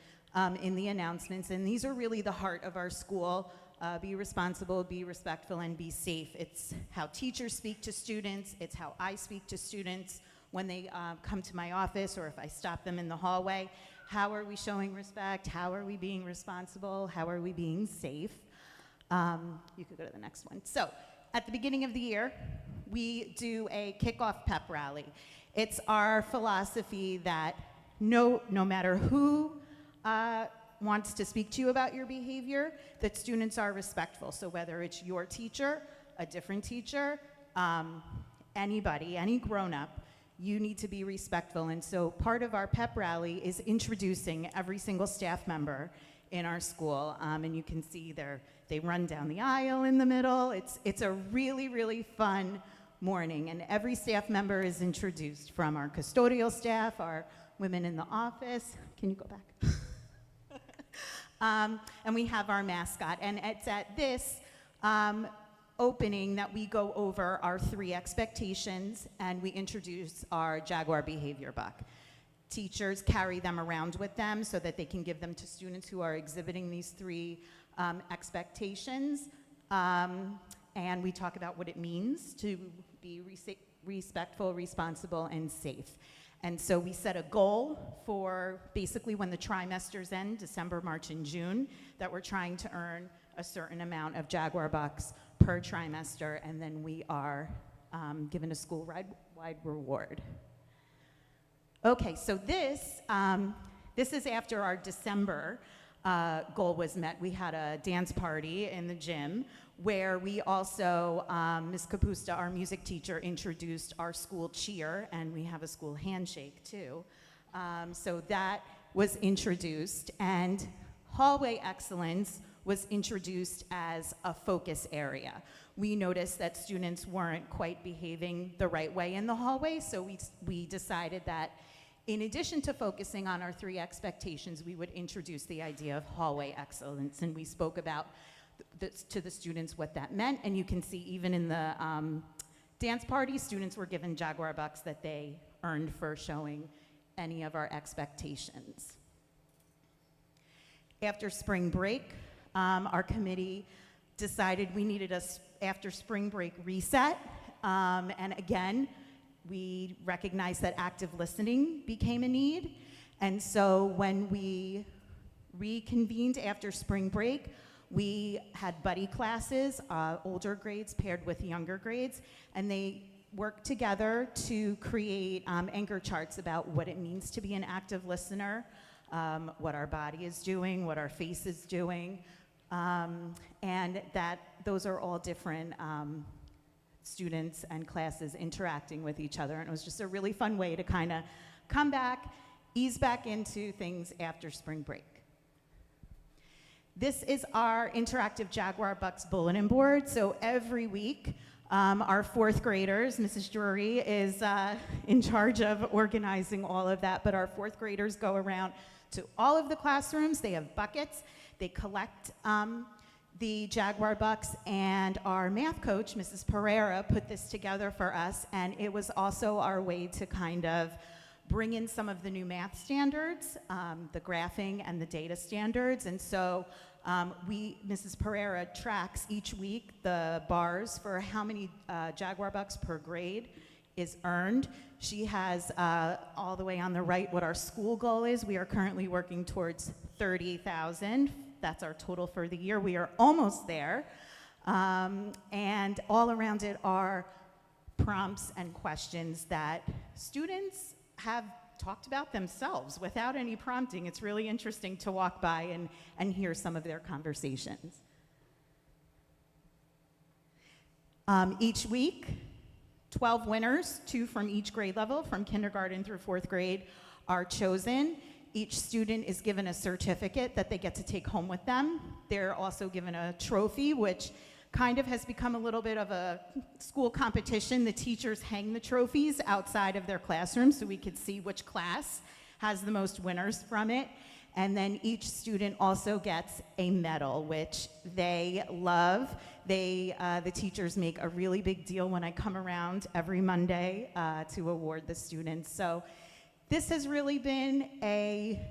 in the announcements, and these are really the heart of our school. Be responsible, be respectful, and be safe. It's how teachers speak to students. It's how I speak to students when they come to my office or if I stop them in the hallway. How are we showing respect? How are we being responsible? How are we being safe? You could go to the next one. So at the beginning of the year, we do a kickoff pep rally. It's our philosophy that no matter who wants to speak to you about your behavior, that students are respectful. So whether it's your teacher, a different teacher, anybody, any grown-up, you need to be respectful. And so part of our pep rally is introducing every single staff member in our school. And you can see they run down the aisle in the middle. It's a really, really fun morning. And every staff member is introduced, from our custodial staff, our women in the office. Can you go back? And we have our mascot. And it's at this opening that we go over our 3 expectations, and we introduce our Jaguar Behavior Buck. Teachers carry them around with them so that they can give them to students who are exhibiting these 3 expectations. And we talk about what it means to be respectful, responsible, and safe. And so we set a goal for basically when the trimesters end, December, March, and June, that we're trying to earn a certain amount of Jaguar Bucks per trimester, and then we are given a school-wide reward. Okay, so this is after our December goal was met. We had a dance party in the gym where we also, Ms. Capusta, our music teacher, introduced our school cheer, and we have a school handshake too. So that was introduced, and hallway excellence was introduced as a focus area. We noticed that students weren't quite behaving the right way in the hallway, so we decided that in addition to focusing on our 3 expectations, we would introduce the idea of hallway excellence, and we spoke about to the students what that meant, and you can see even in the dance party, students were given Jaguar bucks that they earned for showing any of our expectations. After spring break, our committee decided we needed a after spring break reset. And again, we recognized that active listening became a need. And so when we reconvened after spring break, we had buddy classes, older grades paired with younger grades, and they worked together to create anchor charts about what it means to be an active listener, what our body is doing, what our face is doing, and that those are all different students and classes interacting with each other. And it was just a really fun way to kind of come back, ease back into things after spring break. This is our interactive Jaguar Bucks bulletin board. So every week, our fourth graders, Mrs. Drury is in charge of organizing all of that, but our fourth graders go around to all of the classrooms. They have buckets. They collect the Jaguar bucks, and our math coach, Mrs. Pereira, put this together for us, and it was also our way to kind of bring in some of the new math standards, the graphing and the data standards. And so Mrs. Pereira tracks each week the bars for how many Jaguar bucks per grade is earned. She has all the way on the right what our school goal is. We are currently working towards 30,000. That's our total for the year. We are almost there. And all around it are prompts and questions that students have talked about themselves without any prompting. It's really interesting to walk by and hear some of their conversations. Each week, 12 winners, 2 from each grade level, from kindergarten through 4th grade, are chosen. Each student is given a certificate that they get to take home with them. They're also given a trophy, which kind of has become a little bit of a school competition. The teachers hang the trophies outside of their classroom so we could see which class has the most winners from it. And then each student also gets a medal, which they love. The teachers make a really big deal when I come around every Monday to award the students. So this has really been a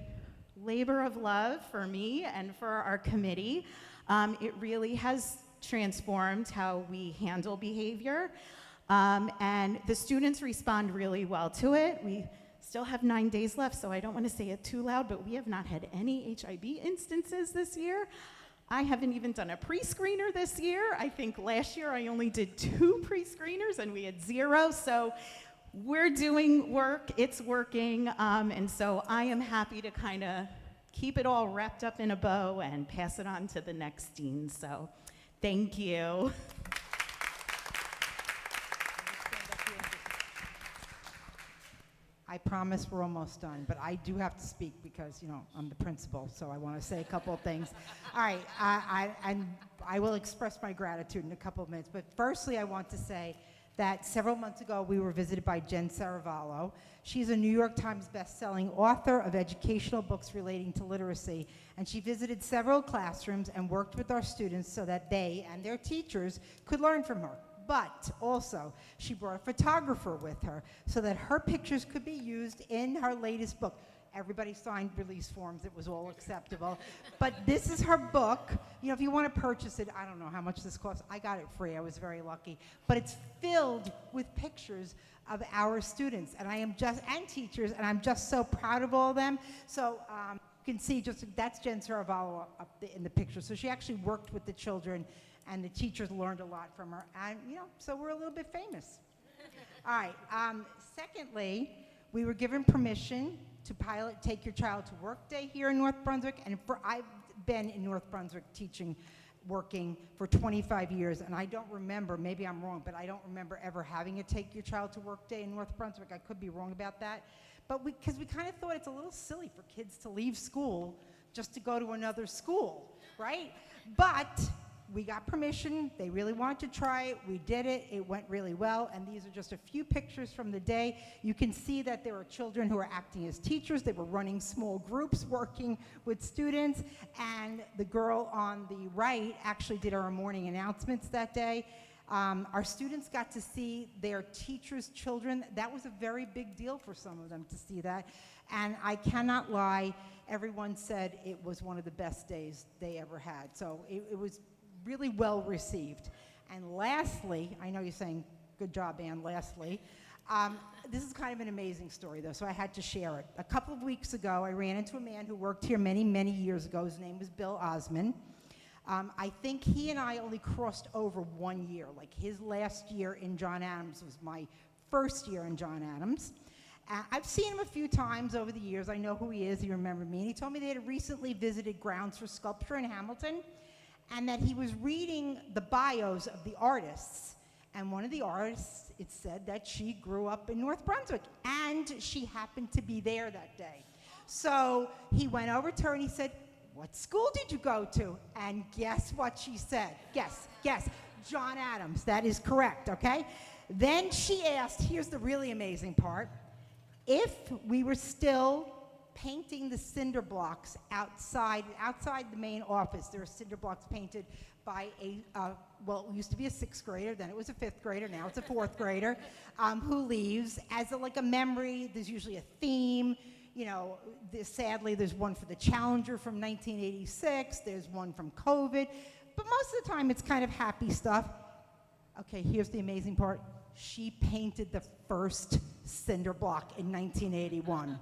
labor of love for me and for our committee. It really has transformed how we handle behavior, and the students respond really well to it. We still have 9 days left, so I don't want to say it too loud, but we have not had any HIB instances this year. I haven't even done a pre-screener this year. I think last year I only did 2 pre-screeners and we had 0, so we're doing work, it's working, and so I am happy to kind of keep it all wrapped up in a bow and pass it on to the next dean, so thank you. I promise we're almost done, but I do have to speak because, you know, I'm the principal, so I want to say a couple of things. All right, I will express my gratitude in a couple of minutes, but firstly, I want to say that several months ago, we were visited by Jen Saravallo. She's a New York Times best-selling author of educational books relating to literacy, and she visited several classrooms and worked with our students so that they and their teachers could learn from her. But also, she brought a photographer with her so that her pictures could be used in her latest book. Everybody signed release forms. It was all acceptable. But this is her book. You know, if you want to purchase it, I don't know how much this costs. I got it free. I was very lucky. But it's filled with pictures of our students, and and teachers, and I'm just so proud of all of them. So you can see that's Jen Saravallo up in the picture. So she actually worked with the children, and the teachers learned a lot from her. And, you know, so we're a little bit famous. All right. Secondly, we were given permission to pilot Take Your Child to Work Day here in North Brunswick. And I've been in North Brunswick working for 25 years, and I don't remember, maybe I'm wrong, but I don't remember ever having a Take Your Child to Work Day in North Brunswick. I could be wrong about that. But because we kind of thought it's a little silly for kids to leave school just to go to another school, right? But we got permission. They really wanted to try it. We did it. It went really well. And these are just a few pictures from the day. You can see that there were children who were acting as teachers. They were running small groups, working with students. And the girl on the right actually did our morning announcements that day. Our students got to see their teachers' children. That was a very big deal for some of them to see that. And I cannot lie, everyone said it was one of the best days they ever had. So it was really well received. And lastly, I know you're saying, good job, Ann, lastly. This is kind of an amazing story, though, so I had to share it. A couple of weeks ago, I ran into a man who worked here many, many years ago. His name was Bill Osman. I think he and I only crossed over 1 year. Like, his last year in John Adams was my first year in John Adams. I've seen him a few times over the years. I know who he is. He remembered me. And he told me they had recently visited Grounds for Sculpture in Hamilton, and that he was reading the bios of the artists. And one of the artists, it said that she grew up in North Brunswick, and she happened to be there that day. So he went over to her and he said, "What school did you go to?" And guess what she said? Guess. John Adams. That is correct, okay? Then she asked, here's the really amazing part, if we were still painting the cinder blocks outside the main office. There are cinder blocks painted by well, it used to be a 6th grader, then it was a 5th grader, now it's a 4th grader, who leaves as like a memory. There's usually a theme. You know, sadly, there's one for the Challenger from 1986. There's one from COVID. But most of the time, it's kind of happy stuff. Okay, here's the amazing part. She painted the first cinder block in 1981.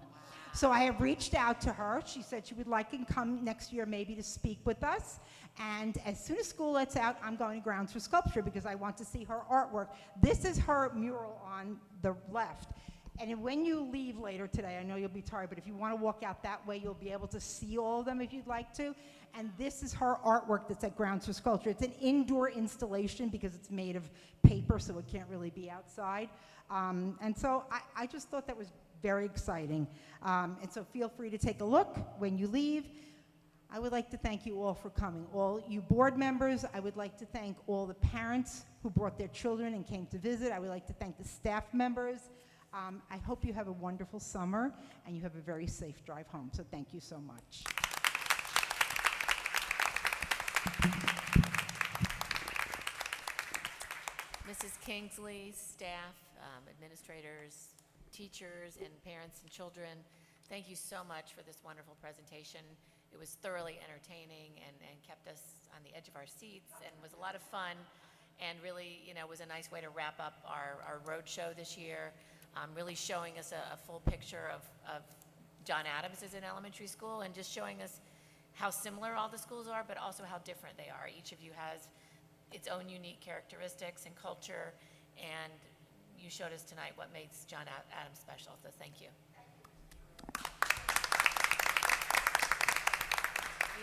So I have reached out to her. She said she would like to come next year maybe to speak with us. And as soon as school lets out, I'm going to Grounds for Sculpture because I want to see her artwork. This is her mural on the left. And when you leave later today, I know you'll be tired, but if you want to walk out that way, you'll be able to see all of them if you'd like to. And this is her artwork that's at Grounds for Sculpture. It's an indoor installation because it's made of paper, so it can't really be outside. And so I just thought that was very exciting. And so feel free to take a look when you leave. I would like to thank you all for coming. All you board members, I would like to thank all the parents who brought their children and came to visit. I would like to thank the staff members. I hope you have a wonderful summer and you have a very safe drive home. So thank you so much. Mrs. Kingsley, staff, administrators, teachers, and parents and children, thank you so much for this wonderful presentation. It was thoroughly entertaining and kept us on the edge of our seats and was a lot of fun and really, was a nice way to wrap up our road show this year, really showing us a full picture of John Adams as an elementary school and just showing us how similar all the schools are, but also how different they are. Each of you has its own unique characteristics and culture, and you showed us tonight what makes John Adams special, so thank you.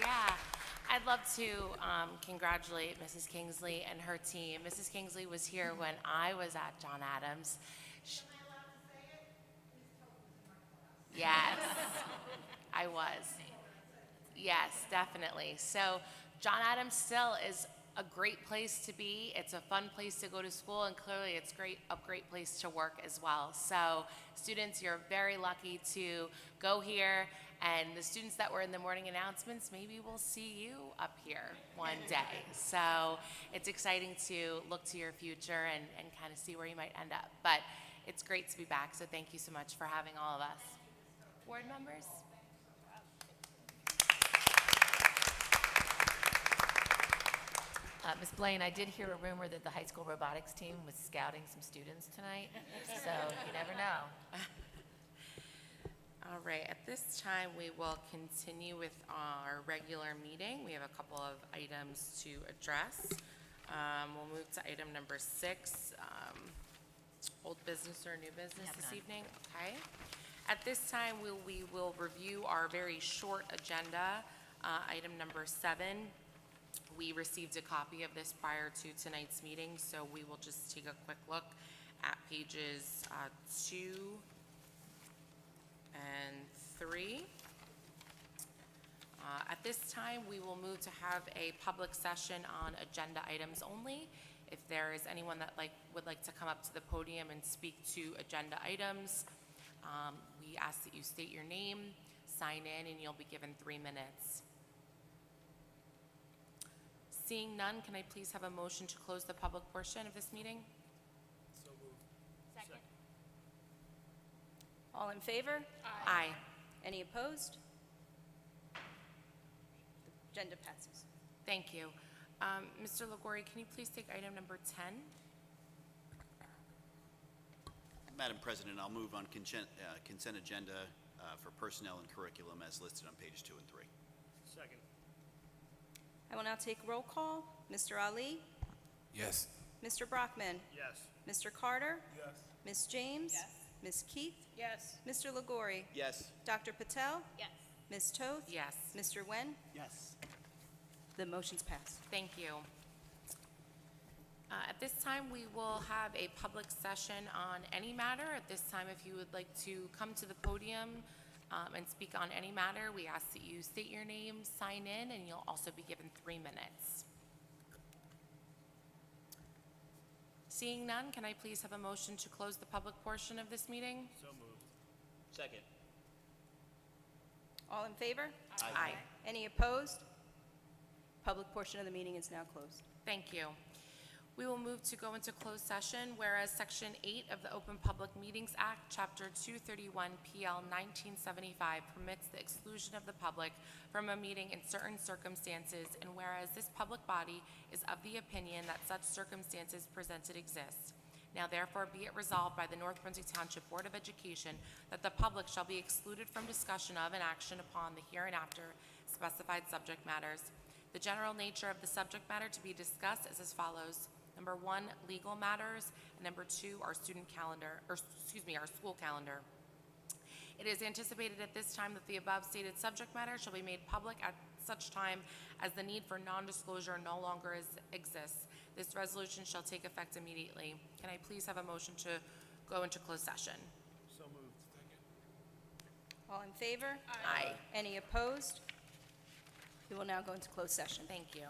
Yeah, I'd love to congratulate Mrs. Kingsley and her team. Mrs. Kingsley was here when I was at John Adams. Yes, I was. Yes, definitely. So John Adams still is a great place to be. It's a fun place to go to school, and clearly it's a great place to work as well. So students, you're very lucky to go here, and the students that were in the morning announcements, maybe we'll see you up here one day. So it's exciting to look to your future and kind of see where you might end up. But it's great to be back, so thank you so much for having all of us. Board members? Ms. Blaine, I did hear a rumor that the high school robotics team was scouting some students tonight, so you never know. All right, at this time, we will continue with our regular meeting. We have a couple of items to address. We'll move to item number 6, old business or new business this evening. Okay. At this time, we will review our very short agenda. Item number 7. We received a copy of this prior to tonight's meeting, so we will just take a quick look at pages 2 and 3. At this time, we will move to have a public session on agenda items only. If there is anyone that would like to come up to the podium and speak to agenda items, we ask that you state your name, sign in, and you'll be given 3 minutes. Seeing none, can I please have a motion to close the public portion of this meeting? Second. All in favor? Aye. Any opposed? The agenda passes. Thank you. Mr. Liguori, can you please take item number 10? Madam President, I'll move on consent agenda for personnel and curriculum as listed on pages 2 and 3. Second. I will now take roll call. Mr. Ali? Yes. Mr. Brockman? Yes. Mr. Carter? Yes. Ms. James? Yes. Ms. Keith? Yes. Mr. Liguori? Yes. Dr. Patel? Yes. Ms. Toth? Yes. Mr. Wen? Yes. The motion's passed. Thank you. At this time, we will have a public session on any matter. At this time, if you would like to come to the podium and speak on any matter, we ask that you state your name, sign in, and you'll also be given 3 minutes. Seeing none, can I please have a motion to close the public portion of this meeting? So moved. Second. All in favor? Aye. Any opposed? Public portion of the meeting is now closed. Thank you. We will move to go into closed session, whereas Section 8 of the Open Public Meetings Act, Chapter 231, PL 1975, permits the exclusion of the public from a meeting in certain circumstances, and whereas this public body is of the opinion that such circumstances presented exist. Now therefore be it resolved by the North Brunswick Township Board of Education that the public shall be excluded from discussion of and action upon the hereinafter specified subject matters. The general nature of the subject matter to be discussed is as follows. Number 1, legal matters, and number 2, our school calendar. It is anticipated at this time that the above stated subject matter shall be made public at such time as the need for non-disclosure no longer exists. This resolution shall take effect immediately. Can I please have a motion to go into closed session? So moved. Second. All in favor? Aye. Any opposed? We will now go into closed session. Thank you.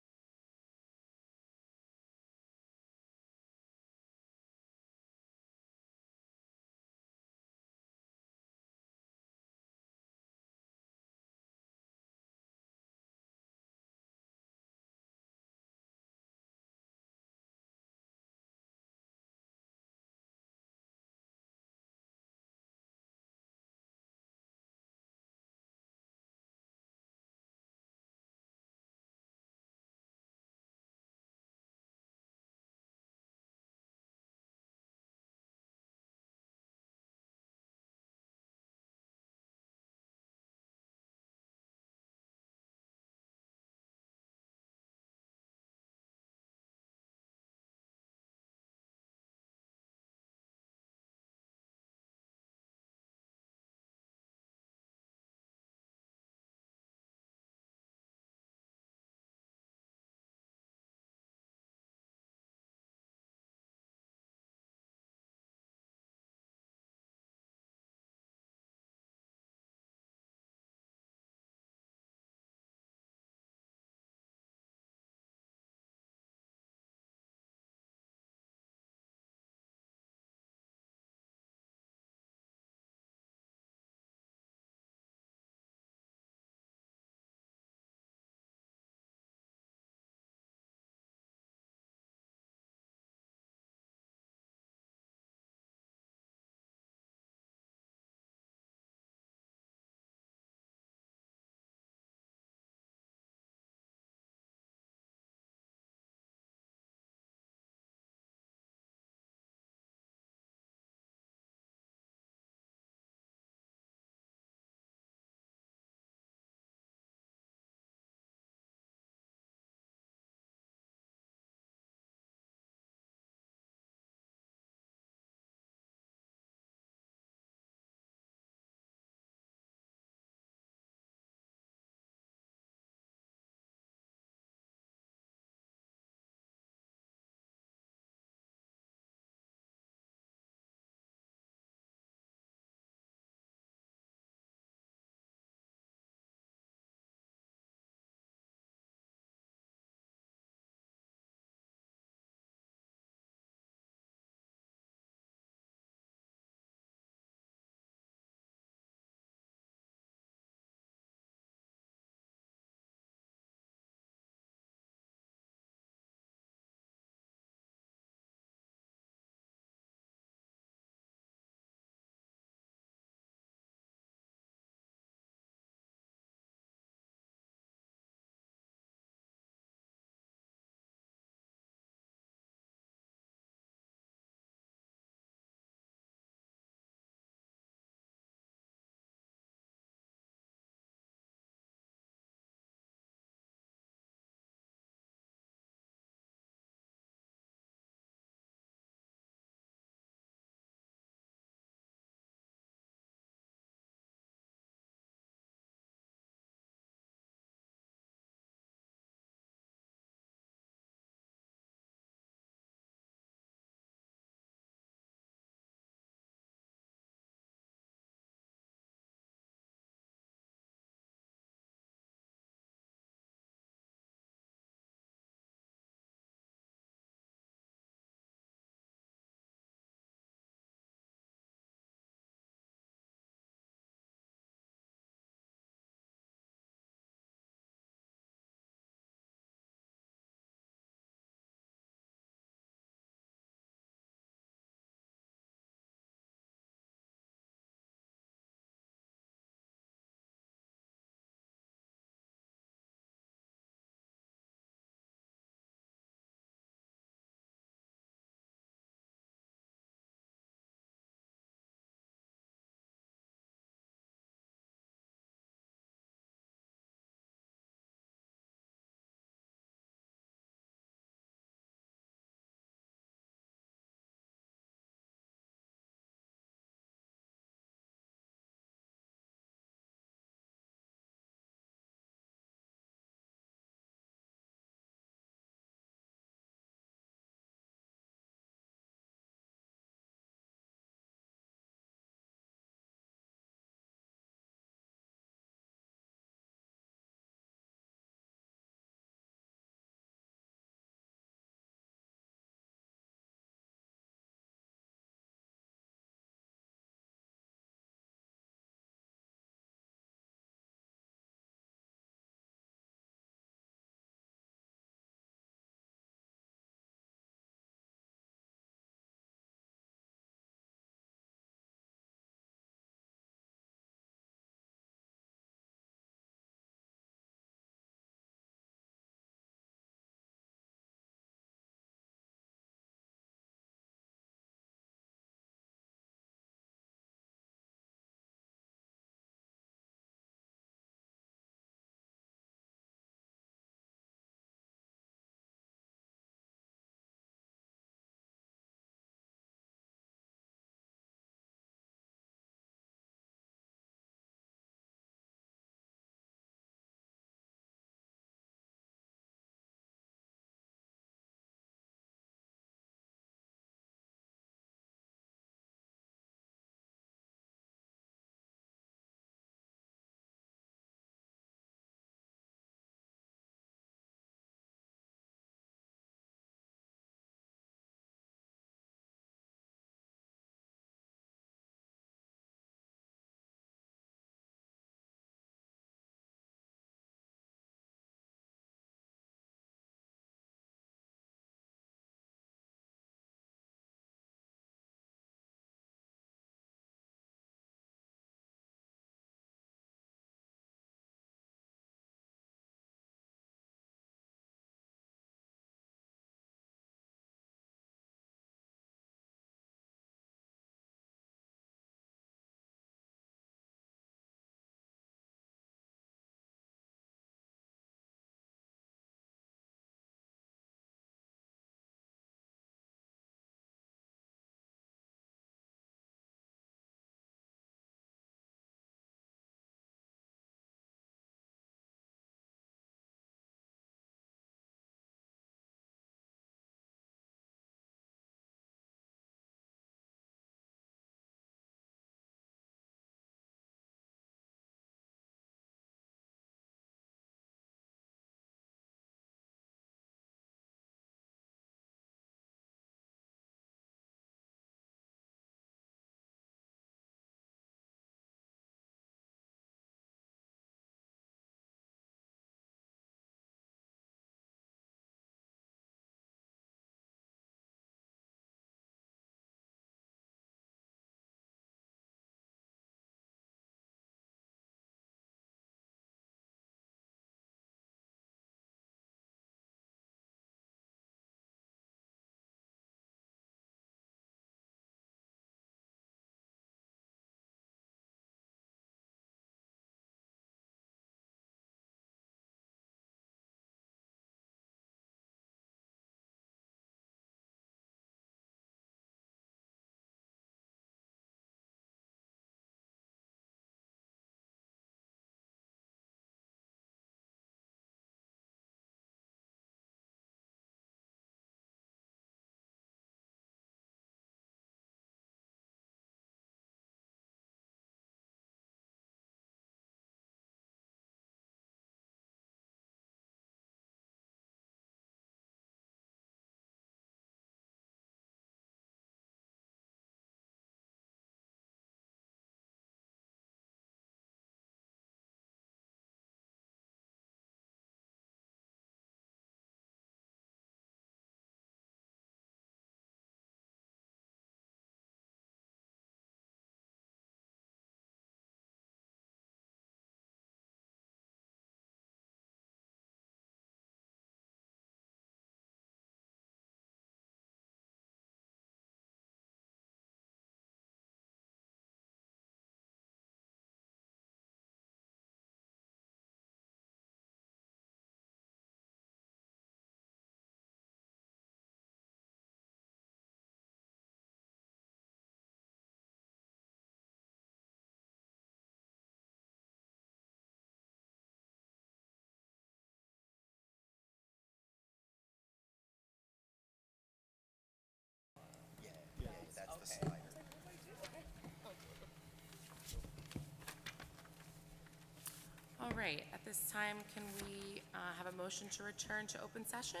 All right, at this time, can we have a motion to return to open session?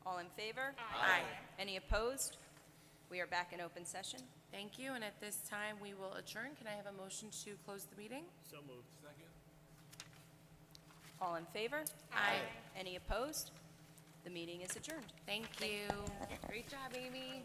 All in favor? Aye. Any opposed? We are back in open session. Thank you, and at this time, we will adjourn. Can I have a motion to close the meeting? So moved. Second. All in favor? Aye. Any opposed? The meeting is adjourned. Thank you. Great job, Amy.